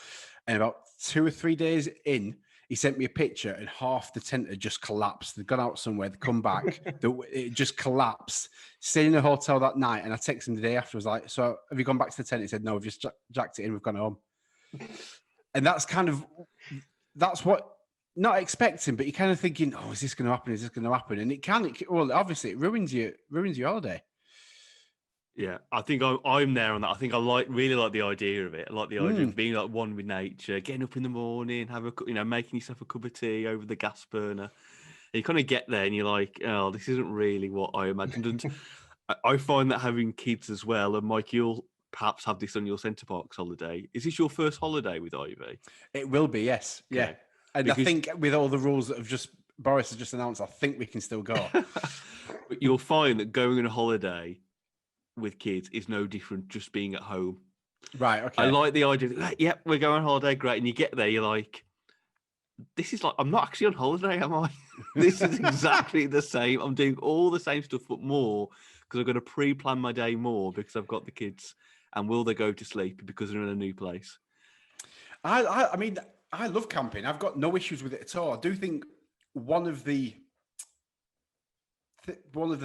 S2: And about 2 or 3 days in, he sent me a picture, and half the tent had just collapsed. They'd gone out somewhere, they'd come back, it just collapsed. Stayed in a hotel that night, and I texted him the day after. I was like, "So have you gone back to the tent?" He said, "No, we've just jacked it in. We've gone home." And that's what. Not expecting, but you're kind of thinking, "Oh, is this going to happen? Is this going to happen?" And well, obviously, it ruins your holiday.
S1: Yeah, I think I'm there on that. I think I really like the idea of it. I like the idea of being like one with nature, getting up in the morning, making yourself a cup of tea over the gas burner. And you kind of get there and you're like, "Oh, this isn't really what I imagined." And I find that having kids as well, and Mike, you'll perhaps have this on your Centre Parks holiday. Is this your first holiday with Ivy?
S2: It will be, yes. Okay. Yeah. And because I think with all the rules that Boris has just announced, I think we can still go.
S1: But you'll find that going on a holiday with kids is no different just being at home.
S2: Right, okay.
S1: I like the idea that, yep, we're going on holiday, great. And you get there, you're like, this is like, I'm not actually on holiday, am I? This is exactly the same. I'm doing all the same stuff, but more, because I've got to pre-plan my day more because I've got the kids. And will they go to sleep because they're in a new place?
S2: I mean, I love camping. I've got no issues with it at all. I do think one of the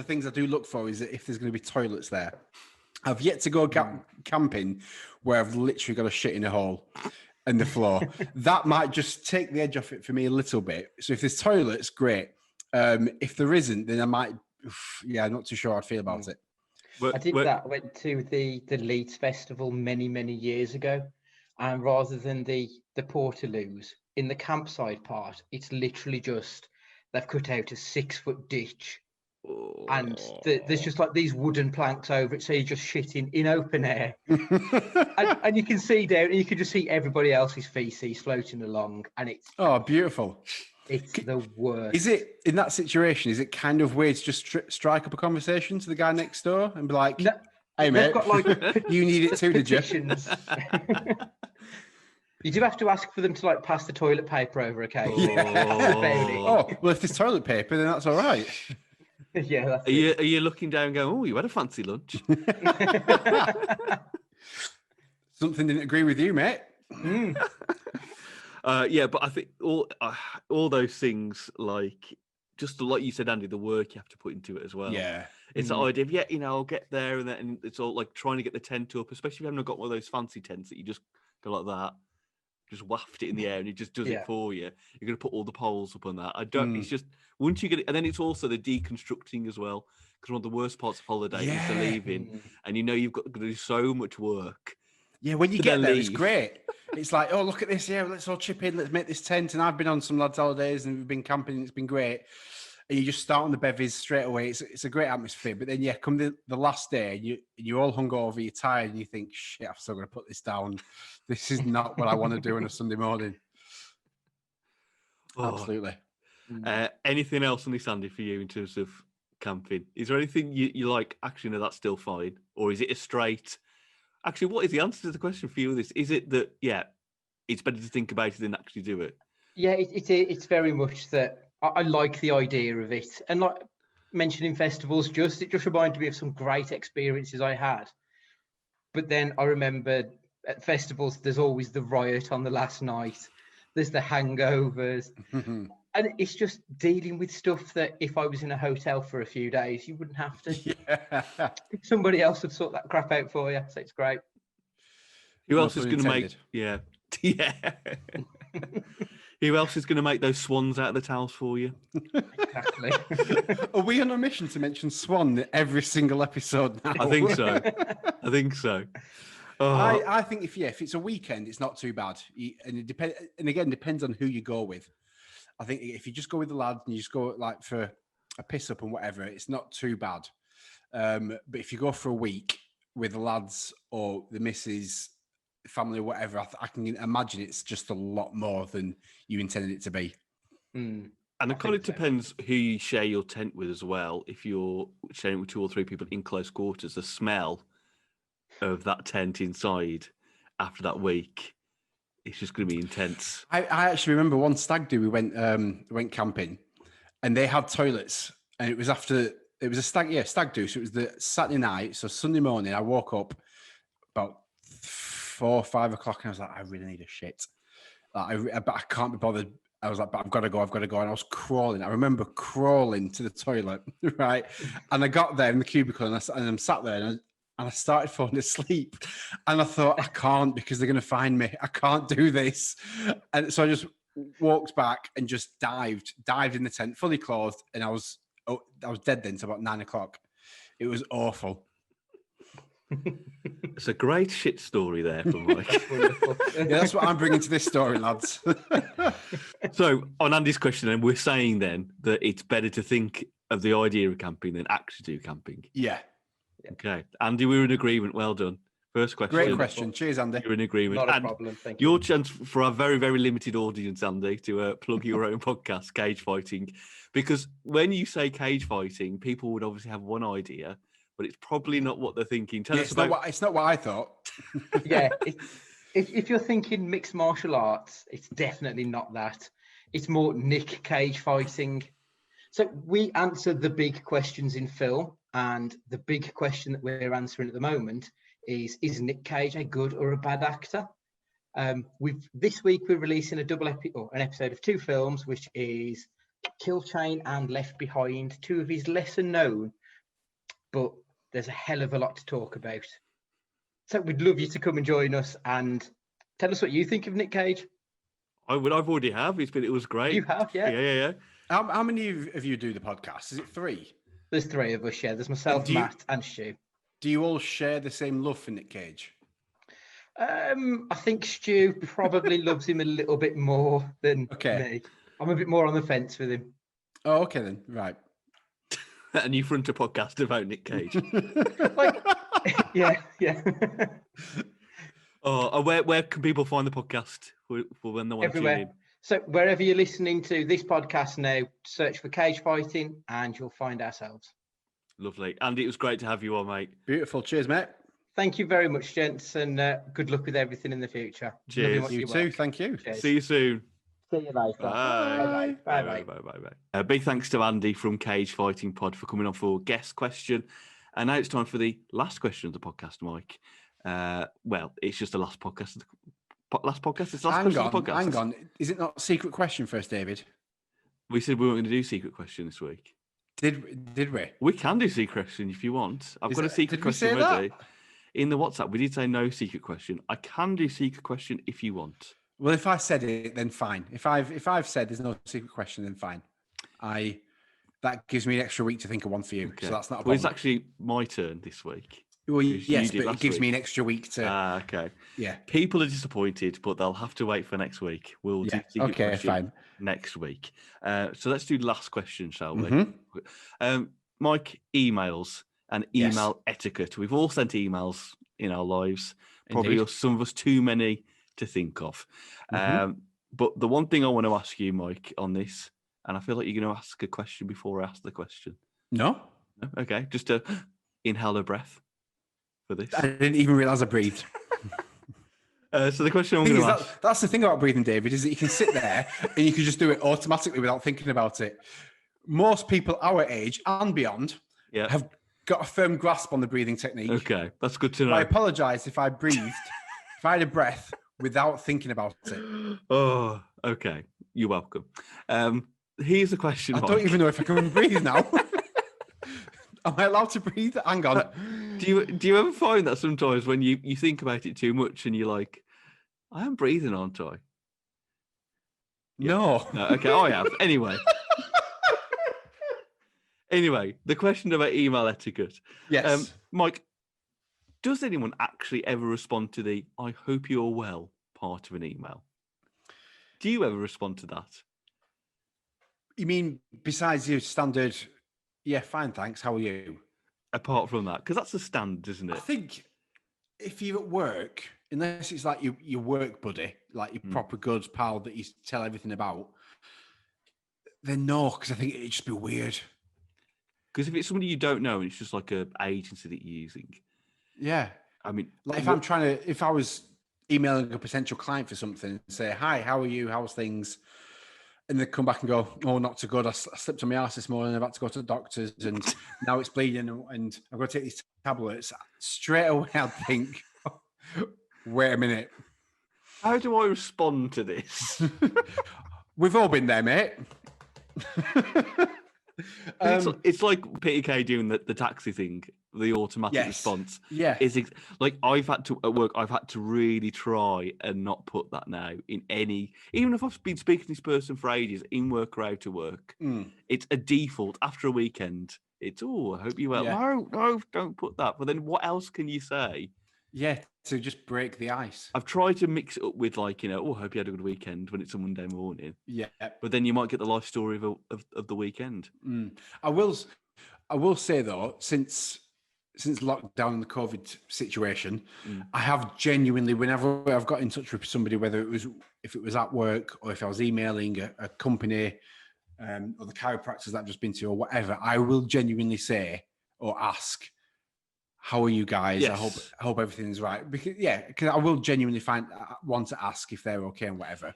S2: things I do look for is that if there's going to be toilets there. I've yet to go camping where I've literally got a shit in a hole in the floor. That might just take the edge off it for me a little bit. So if there's toilets, great. If there isn't, then I might, I'm not too sure how I'd feel about it.
S3: I did that. I went to the Leeds Festival many, many years ago. And rather than the portaloos, in the campsite part, it's literally just, they've cut out a 6-foot ditch. And there's just like these wooden planks over it, so you're just shitting in open air. and you can see down, and you can just see everybody else's feces floating along. And it's
S2: beautiful.
S3: It's the worst.
S2: Is it, in that situation, is it kind of weird to just strike up a conversation to the guy next door and be like, no, "Hey mate, got like you need it too, did you?"
S3: You do have to ask for them to like pass the toilet paper over occasionally.
S2: Oh, well, if there's toilet paper, then that's all right.
S3: Yeah. That's
S1: are you looking down and going, "Oh, you had a fancy lunch"?
S2: Something didn't agree with you, mate.
S1: But I think all those things, like just like you said, Andy, the work you have to put into it as well.
S2: Yeah,
S1: it's the idea of I'll get there, and it's all like trying to get the tent up, especially if you haven't got one of those fancy tents that you just go like that, just waft it in the air and it just does it for you. You're going to put all the poles up on that. It's just once you get it, and then it's also the deconstructing as well, because one of the worst parts of holiday is the leaving, and you've got to do so much work.
S2: Yeah, when you get there, it's great. It's like, oh, look at this. Yeah, let's all chip in. Let's make this tent. And I've been on some lads' holidays and we've been camping and it's been great. And you just start on the bevies straight away. It's a great atmosphere. But then, come the last day, and you're all hungover, you're tired, and you think, shit, I'm still going to put this down. This is not what I want to do on a Sunday morning. Absolutely.
S1: Anything else on this, Andy, for you in terms of camping? Is there anything you like, actually, no, that's still fine? Or is it a straight... Actually, what is the answer to the question for you with this? Is it that, it's better to think about it than actually do it?
S3: Yeah, it's very much that I like the idea of it. And like mentioning festivals, it just reminded me of some great experiences I had. But then I remember at festivals, there's always the riot on the last night. There's the hangovers. And it's just dealing with stuff that if I was in a hotel for a few days, you wouldn't have to.
S2: Yeah.
S3: Somebody else would sort that crap out for you. So it's great.
S1: Who
S2: No
S1: else is
S2: pun
S1: going to make?
S2: intended.
S1: Yeah, yeah. Who else is going to make those swans out of the towels for you?
S3: Exactly.
S2: Are we on a mission to mention Swan every single episode now?
S1: I think so. I think so. Oh,
S2: I think if it's a weekend, it's not too bad. And it depends. And again, depends on who you go with. I think if you just go with the lads and you just go like for a piss up and whatever, it's not too bad. But if you go for a week with the lads or the missus, family, or whatever, I can imagine it's just a lot more than you intended it to be.
S1: And it kind of depends who you share your tent with as well. If you're sharing with 2 or 3 people in close quarters, the smell of that tent inside after that week, it's just going to be intense.
S2: I actually remember one stag do we went camping, and they had toilets, and it was a stag do. So it was the Saturday night. So Sunday morning, I woke up about 4 or 5 o'clock, and I was like, I really need a shit. But I can't be bothered. I was like, but I've got to go. And I was crawling. I remember crawling to the toilet, right? And I got there in the cubicle, and I'm sat there, and I started falling asleep. And I thought, I can't, because they're going to find me. I can't do this. And so I just walked back and just dived in the tent, fully clothed. And I was dead then until about 9 o'clock. It was awful.
S1: It's a great shit story there from Mike.
S3: Wonderful.
S2: Yeah, that's what I'm bringing to this story, lads.
S1: So on Andy's question, then, we're saying then that it's better to think of the idea of camping than actually do camping.
S2: Yeah.
S1: Okay. Andy, we're in agreement. Well done. First question.
S2: Great question. Cheers, Andy.
S1: You're in agreement.
S3: Not a
S1: And
S3: problem. Thank you.
S1: your chance for our very, very limited audience, Andy, to plug your own podcast, Cage Fighting. Because when you say cage fighting, people would obviously have one idea, but it's probably not what they're thinking. Tell us about...
S2: it's not what I thought.
S3: Yeah. If you're thinking mixed martial arts, it's definitely not that. It's more Nick Cage fighting. So we answer the big questions in film, and the big question that we're answering at the moment is Nick Cage a good or a bad actor? This week we're releasing an episode of 2 films, which is Kill Chain and Left Behind, 2 of his lesser known, but there's a hell of a lot to talk about. So we'd love you to come and join us and tell us what you think of Nick Cage.
S1: I've already have. It was great.
S3: You have, yeah.
S1: Yeah.
S2: How many of you do the podcast? Is it 3?
S3: There's 3 of us, yeah. There's myself, Matt, and Stu.
S2: Do you all share the same love for Nick Cage?
S3: I think Stu probably loves him a little bit more than me. I'm a bit more on the fence with him.
S2: Oh, okay then. Right.
S1: And you front a podcast about Nick Cage.
S3: Yeah.
S1: Oh, where can people find the podcast for when they want to tune in?
S3: So wherever you're listening to this podcast now, search for Cage Fighting and you'll find ourselves.
S1: Lovely. Andy, it was great to have you on, mate.
S2: Beautiful. Cheers, mate.
S3: Thank you very much, gents, and good luck with everything in the future.
S1: Cheers.
S2: You too. Thank you.
S3: Cheers.
S1: See you soon.
S3: See you later.
S1: Bye.
S3: Bye.
S1: Bye. Big thanks to Andy from Cage Fighting Pod for coming on for guest question. And now it's time for the last question of the podcast, Mike. Well, it's just the last podcast. Last podcast? It's the last question of the podcast.
S2: Hang on. Is it not secret question first, David?
S1: We said we weren't going to do secret question this week.
S2: Did we?
S1: We can do secret question if you want. I've got a secret question ready. In the WhatsApp, we did say no secret question. I can do secret question if you want.
S2: Well, if I said it, then fine. If I've said there's no secret question, then fine. That gives me an extra week to think of one for you. Okay. So that's not a problem.
S1: Well, it's actually my turn this week.
S2: Well, yes, but it gives me an extra week to...
S1: okay.
S2: Yeah.
S1: People are disappointed, but they'll have to wait for next week. We'll do secret question
S2: fine.
S1: Next week. So let's do the last question, shall we?
S2: Mm-hmm.
S1: Mike, emails and email etiquette. We've all sent emails in our lives. Probably some of us too many to think of. But the one thing I want to ask you, Mike, on this, and I feel like you're going to ask a question before I ask the question.
S2: No?
S1: Okay, just to inhale a breath for this.
S2: I didn't even realise I breathed.
S1: So the question I'm going to ask...
S2: That's the thing about breathing, David, is that you can sit there and you can just do it automatically without thinking about it. Most people our age and beyond have got a firm grasp on the breathing technique.
S1: Okay, that's good to know.
S2: I apologise if I breathed, if I had a breath without thinking about it.
S1: Oh, okay. You're welcome. here's the question.
S2: I
S1: Mike.
S2: don't even know if I can breathe now. Am I allowed to breathe? Hang on.
S1: Do you ever find that sometimes when you think about it too much and you're like, I am breathing, aren't I?
S2: No.
S1: No. Okay, I have. Anyway, the question about email etiquette.
S2: Yes.
S1: Mike, does anyone actually ever respond to the "I hope you're well" part of an email? Do you ever respond to that?
S2: You mean besides your standard, yeah, fine, thanks, how are you?
S1: Apart from that, because that's the standard, isn't
S2: I
S1: it?
S2: think if you're at work, unless it's like your work buddy, like your proper good pal that you tell everything about, then no, because I think it'd just be weird.
S1: Because if it's somebody you don't know and it's just like an agency that you're using,
S2: yeah.
S1: I mean,
S2: Like if I was emailing a potential client for something and say, hi, how are you? How's things? And they come back and go, oh, not too good. I slipped on my arse this morning. I've had to go to the doctors and now it's bleeding and I've got to take these tablets. Straight away, I'd think, wait a minute.
S1: How do I respond to this?
S2: We've all been there, mate.
S1: It's like Peter Kay doing the taxi thing, the automatic response.
S2: Yeah.
S1: Like I've had to, at work, I've had to really try and not put that now in any, even if I've been speaking to this person for ages, in work or out of work, it's a default after a weekend. It's, oh, I hope you well.
S2: Yeah.
S1: No, don't put that. But then what else can you say?
S2: Yeah, to just break the ice.
S1: I've tried to mix it up with like, oh, I hope you had a good weekend when it's a Monday morning.
S2: Yeah.
S1: But then you might get the life story of the weekend.
S2: I will say though, since lockdown and the COVID situation, I have genuinely, whenever I've got in touch with somebody, whether if it was at work or if I was emailing a company or the chiropractors that I've just been to or whatever, I will genuinely say or ask, how are you guys?
S1: Yes.
S2: I hope everything's right. Because I will genuinely want to ask if they're okay and whatever.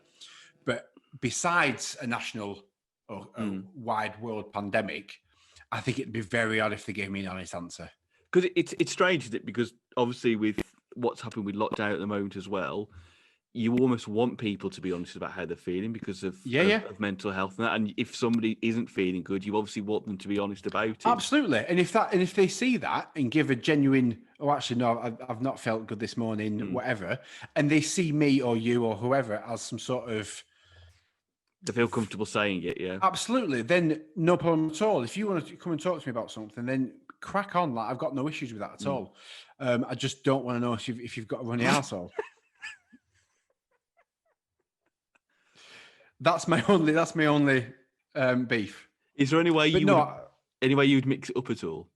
S2: But besides a national or a wide world pandemic, I think it'd be very odd if they gave me an honest answer.
S1: Because it's strange, isn't it? Because obviously with what's happened with lockdown at the moment as well, you almost want people to be honest about how they're feeling because of mental health and that. And if somebody isn't feeling good, you obviously want them to be honest about it.
S2: Absolutely. And if they see that and give a genuine, oh, actually, no, I've not felt good this morning, whatever, and they see me or you or whoever as some sort of,
S1: to feel comfortable saying it, yeah.
S2: Absolutely. Then no problem at all. If you want to come and talk to me about something, then crack on. Like I've got no issues with that at all. I just don't want to know if you've got a runny arsehole. That's my only beef.
S1: Is there any way you'd mix it up at all?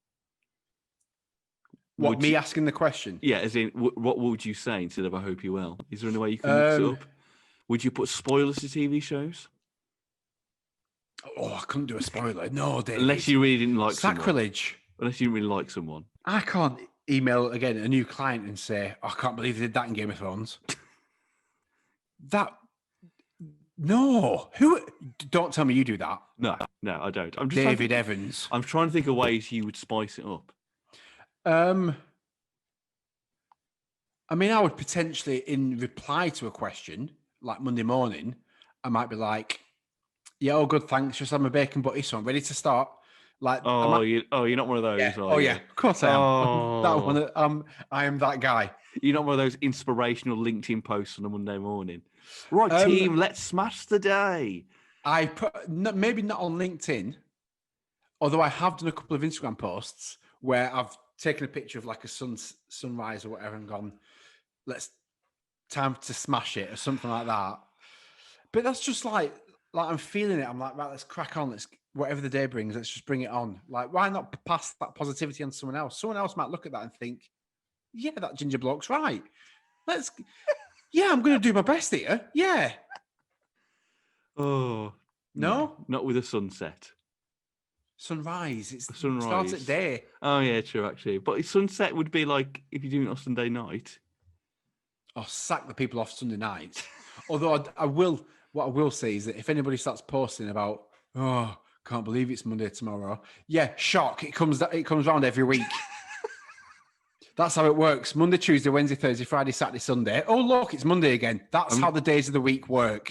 S2: Me asking the question?
S1: Yeah, as in, what would you say instead of "I hope you're well"? Is there any way you can mix it up? Would you put spoilers to TV shows?
S2: Oh, I couldn't do a spoiler. No, David.
S1: Unless you really didn't like
S2: sacrilege.
S1: Unless you really like someone.
S2: I can't email again a new client and say, oh, I can't believe they did that in Game of Thrones. No. Don't tell me you do that.
S1: No, I don't. I'm just
S2: David Evans.
S1: I'm trying to think of ways you would spice it up.
S2: I mean, I would potentially, in reply to a question, like Monday morning, I might be like, yeah, all good, thanks. Just have my bacon butty, so I'm ready to start. Like,
S1: you're not one of those.
S2: Yeah. Of course I am. That one. I am that guy.
S1: You're not one of those inspirational LinkedIn posts on a Monday morning. Right, team, let's smash the day.
S2: I put maybe not on LinkedIn, although I have done a couple of Instagram posts where I've taken a picture of like a sunrise or whatever and gone, time to smash it or something like that. But that's just like I'm feeling it. I'm like, right, let's crack on. Whatever the day brings, let's just bring it on. Like, why not pass that positivity on to someone else? Someone else might look at that and think, yeah, that ginger bloke's right. I'm going to do my best here. Yeah.
S1: Oh,
S2: no?
S1: Not with a sunset.
S2: Sunrise. It's
S1: sunrise.
S2: It starts at day.
S1: Oh, yeah, true, actually. But sunset would be like if you're doing it on Sunday night.
S2: I'll sack the people off Sunday night. Although what I will say is that if anybody starts posting about, oh, can't believe it's Monday tomorrow. Yeah, shock. It comes round every week. That's how it works. Monday, Tuesday, Wednesday, Thursday, Friday, Saturday, Sunday. Oh, look, it's Monday again. That's how the days of the week work.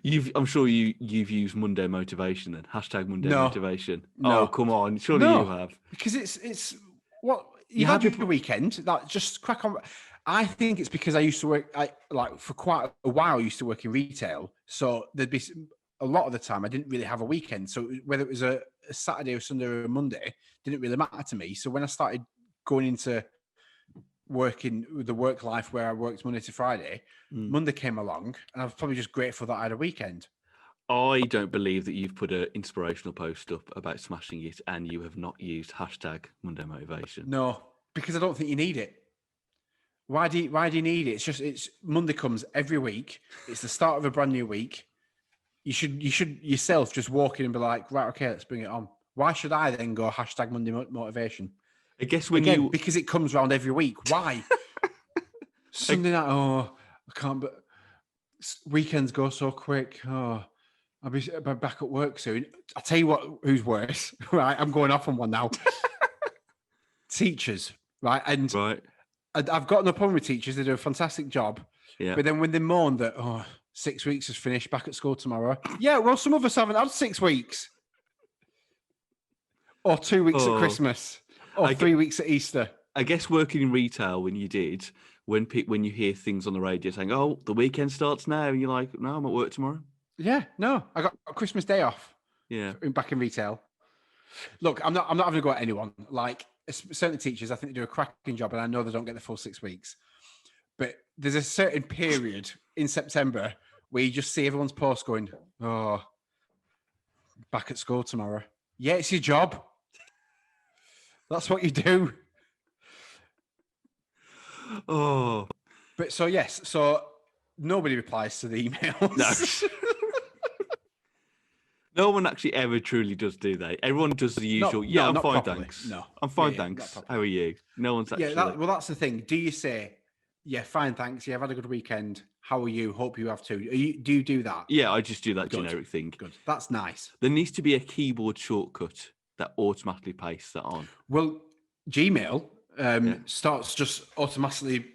S1: I'm sure you've used Monday motivation then. Hashtag Monday
S2: No.
S1: motivation.
S2: No.
S1: Oh, come on. Surely
S2: No.
S1: you have.
S2: Because it's what
S1: You
S2: you had
S1: have
S2: your weekend. That just crack on. I think it's because I used to work. For quite a while. I used to work in retail, so there'd be a lot of the time I didn't really have a weekend. So whether it was a Saturday or Sunday or a Monday didn't really matter to me. So when I started going into working with the work life where I worked Monday to Friday, Monday came along, and I was probably just grateful that I had a weekend.
S1: I don't believe that you've put an inspirational post up about smashing it and you have not used hashtag Monday motivation.
S2: No, because I don't think you need it. Why do you need it? It's Monday comes every week. It's the start of a brand new week. You should yourself just walk in and be like, right, okay, let's bring it on. Why should I then go hashtag Monday motivation?
S1: I guess
S2: because it comes around every week. Why? Sunday night, I can't, but weekends go so quick. Oh, I'll be back at work soon. I'll tell you what, who's worse, right? I'm going off on one now. Teachers, right? And
S1: right.
S2: I've got no problem with teachers. They do a fantastic job.
S1: Yeah.
S2: But then when they moan that, 6 weeks has finished, back at school tomorrow. Yeah, well, some of us haven't had 6 weeks. Or 2 weeks at Christmas. Or 3 weeks at Easter.
S1: I guess working in retail when you did, when you hear things on the radio saying, oh, the weekend starts now, and you're like, no, I'm at work tomorrow.
S2: Yeah, no, I got a Christmas day off.
S1: Yeah.
S2: Back in retail. Look, I'm not having to go at anyone. Like, certainly teachers, I think they do a cracking job, and I know they don't get the full 6 weeks. But there's a certain period in September where you just see everyone's post going, oh, back at school tomorrow. Yeah, it's your job. That's what you do.
S1: Oh.
S2: But yes, so nobody replies to the emails.
S1: No. No one actually ever truly does, do they? Everyone does the usual. I'm fine,
S2: properly.
S1: thanks.
S2: No,
S1: I'm fine, thanks. How are you? No one's actually.
S2: Yeah, that's the thing. Do you say, yeah, fine, thanks. Yeah, I've had a good weekend. How are you? Hope you have too. Do you do that?
S1: Yeah, I just do that generic thing.
S2: Good. That's nice.
S1: There needs to be a keyboard shortcut that automatically pastes that on.
S2: Well, Gmail starts just automatically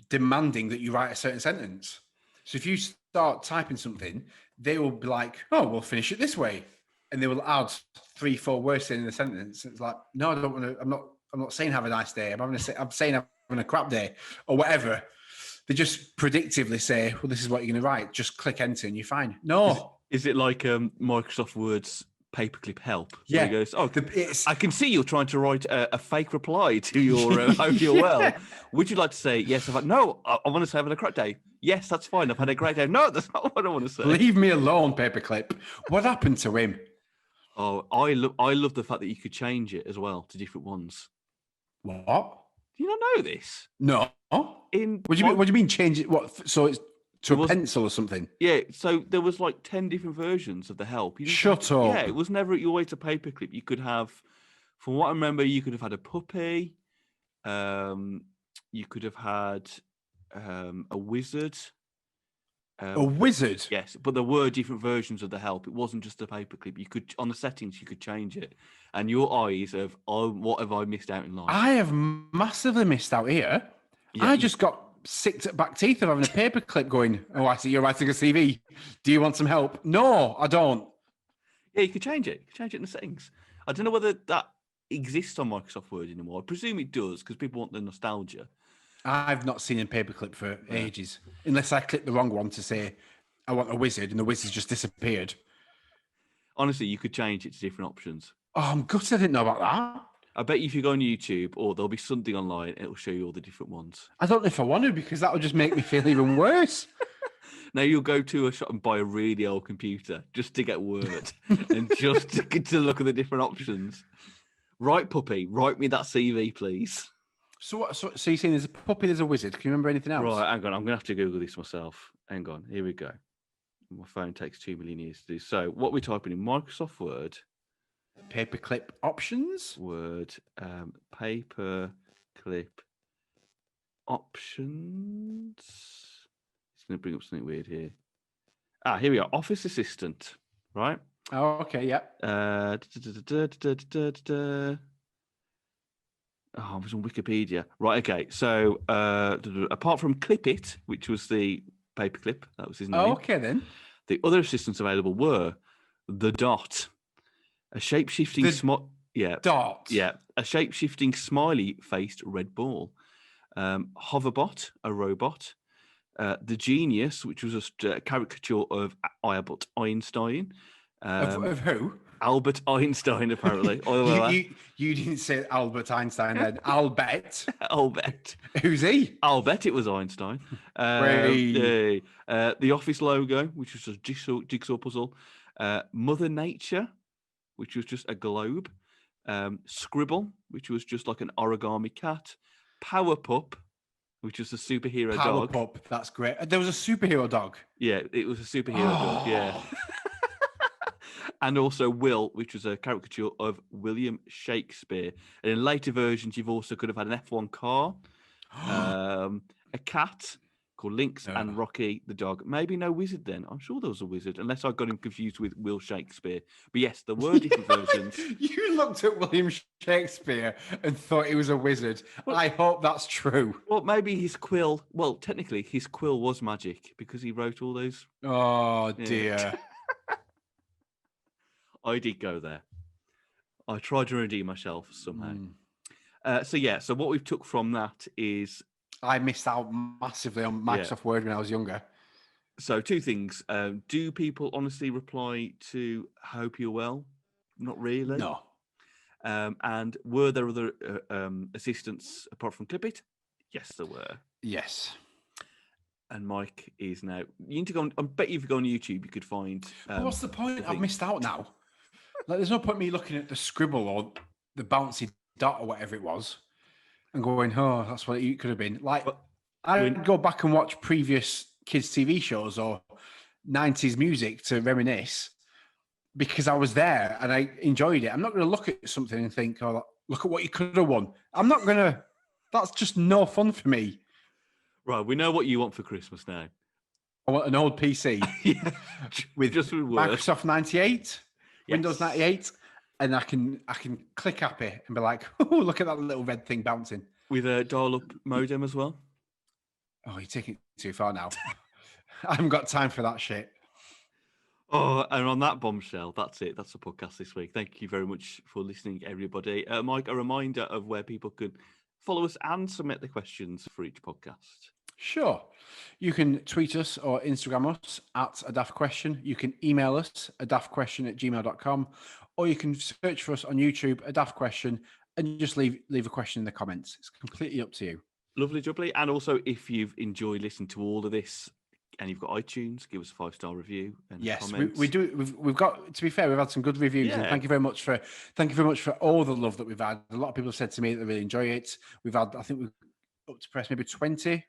S2: demanding that you write a certain sentence. So if you start typing something, they will be like, oh, we'll finish it this way. And they will add 3-4 words in the sentence. It's like, no, I don't want to, I'm not saying have a nice day. I'm saying having a crap day or whatever. They just predictively say, well, this is what you're going to write. Just click enter and you're fine. No.
S1: Is it like Microsoft Word's paperclip help?
S2: Yeah.
S1: It goes, I can see you're trying to write a fake reply to your hope you're well. Would you like to say, yes, no, I want to say I've had a crap day. Yes, that's fine. I've had a great day. No, that's not what I want to say.
S2: Leave me alone, paperclip. What happened to him?
S1: Oh, I love the fact that you could change it as well to different ones.
S2: What?
S1: Do you not know this?
S2: No. What do you mean change it? What? So it's to a pencil or something?
S1: Yeah. So there was like 10 different versions of the help.
S2: Shut up.
S1: Yeah, it was never always a paperclip. You could have, from what I remember, you could have had a puppy. You could have had a wizard.
S2: A wizard?
S1: Yes, but there were different versions of the help. It wasn't just a paperclip. You could, on the settings, you could change it. And your eyes of, what have I missed out in life?
S2: I have massively missed out here. Yeah, I just got sick at back teeth of having a paperclip going, oh, I see you're writing a CV. Do you want some help? No, I don't.
S1: Yeah, you could change it. You could change it in the settings. I don't know whether that exists on Microsoft Word anymore. I presume it does because people want the nostalgia.
S2: I've not seen a paperclip for ages, unless I click the wrong one to say I want a wizard and the wizard's just disappeared.
S1: Honestly, you could change it to different options.
S2: Oh, I'm gutted I didn't know about that.
S1: I bet if you go on YouTube or there'll be something online, it'll show you all the different ones.
S2: I don't know if I want to because that would just make me feel even worse.
S1: Now you'll go to a shop and buy a really old computer just to get Word and just to look at the different options. Right, puppy, write me that CV, please.
S2: So you're saying there's a puppy, there's a wizard. Can you remember anything else?
S1: Right, hang on. I'm going to have to Google this myself. Hang on. Here we go. My phone takes 2 million years to do. So what we're typing in Microsoft Word.
S2: Paperclip options?
S1: Word. Paperclip options. It's going to bring up something weird here. Here we are. Office Assistant. Right?
S2: Oh, okay. Yeah.
S1: I was on Wikipedia. Right, okay. So apart from Clip It, which was the Paperclip. That was his name.
S2: Oh, okay then.
S1: The other assistants available were the Dot, a shape-shifting
S2: Dot.
S1: Yeah, a shape-shifting smiley-faced red ball. Hoverbot, a robot. The Genius, which was a caricature of Albert Einstein.
S2: Of who?
S1: Albert Einstein, apparently.
S2: You didn't say Albert Einstein then. Albert.
S1: Albert.
S2: Who's he?
S1: I'll bet it was Einstein.
S2: Great.
S1: The Office logo, which was a jigsaw puzzle. Mother Nature, which was just a globe. Scribble, which was just like an origami cat. Power Pup, which was a superhero
S2: Power
S1: dog.
S2: Pup, that's great. There was a superhero dog.
S1: Yeah, it was a superhero dog, yeah. And also Will, which was a caricature of William Shakespeare. And in later versions, you've also could have had an F1 car, a cat called Lynx, and Rocky the dog. Maybe no wizard then. I'm sure there was a wizard, unless I got him confused with Will Shakespeare. But yes, there were different versions.
S2: You looked at William Shakespeare and thought he was a wizard. Well, I hope that's true.
S1: Well, maybe his quill. Well, technically, his quill was magic because he wrote all those.
S2: Oh, dear.
S1: I did go there. I tried to redeem myself somehow. So what we've took from that is...
S2: I missed out massively on Microsoft Word when I was younger.
S1: So 2 things. Do people honestly reply to hope you're well? Not really.
S2: No.
S1: And were there other assistants apart from Clipit? Yes, there were.
S2: Yes.
S1: And Mike is now... You need to go on... I bet if you go on YouTube, you could find...
S2: what's the point? I've missed out now. Like, there's no point me looking at the scribble or the bouncy dot or whatever it was and going, oh, that's what it could have been. Like, I'd go back and watch previous kids' TV shows or 90s music to reminisce because I was there and I enjoyed it. I'm not going to look at something and think, oh, look at what you could have won. I'm not going to... That's just no fun for me.
S1: Right, we know what you want for Christmas now.
S2: I want an old PC with Microsoft 98, Windows 98, and I can click happy and be like, oh, look at that little red thing bouncing.
S1: With a dial-up modem as well?
S2: Oh, you're taking it too far now. I haven't got time for that shit.
S1: Oh, and on that bombshell, that's it. That's the podcast this week. Thank you very much for listening, everybody. Mike, a reminder of where people could follow us and submit the questions for each podcast.
S2: Sure. You can tweet us or Instagram us at a daft question. You can email us adaftquestion@gmail.com, or you can search for us on YouTube, a daft question, and just leave a question in the comments. It's completely up to you.
S1: Lovely jubbly. And also, if you've enjoyed listening to all of this and you've got iTunes, give us a 5-star review and comments.
S2: we do. We've got, to be fair, we've had some good reviews.
S1: Yeah.
S2: And thank you very much for all the love that we've had. A lot of people have said to me that they really enjoy it. We've had, I think we've up to press maybe 20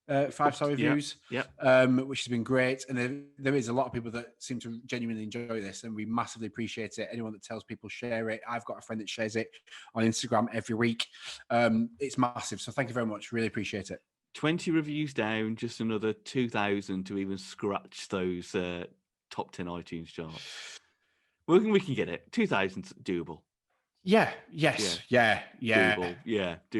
S2: 5-star reviews, which has been great. And there is a lot of people that seem to genuinely enjoy this, and we massively appreciate it. Anyone that tells people, share it. I've got a friend that shares it on Instagram every week. It's massive. So thank you very much. Really appreciate it.
S1: 20 reviews down, just another 2,000 to even scratch those top 10 iTunes charts. We can get it. 2,000's doable.
S2: Yeah. Yes. Yeah.
S1: Doable. Yeah. Doable.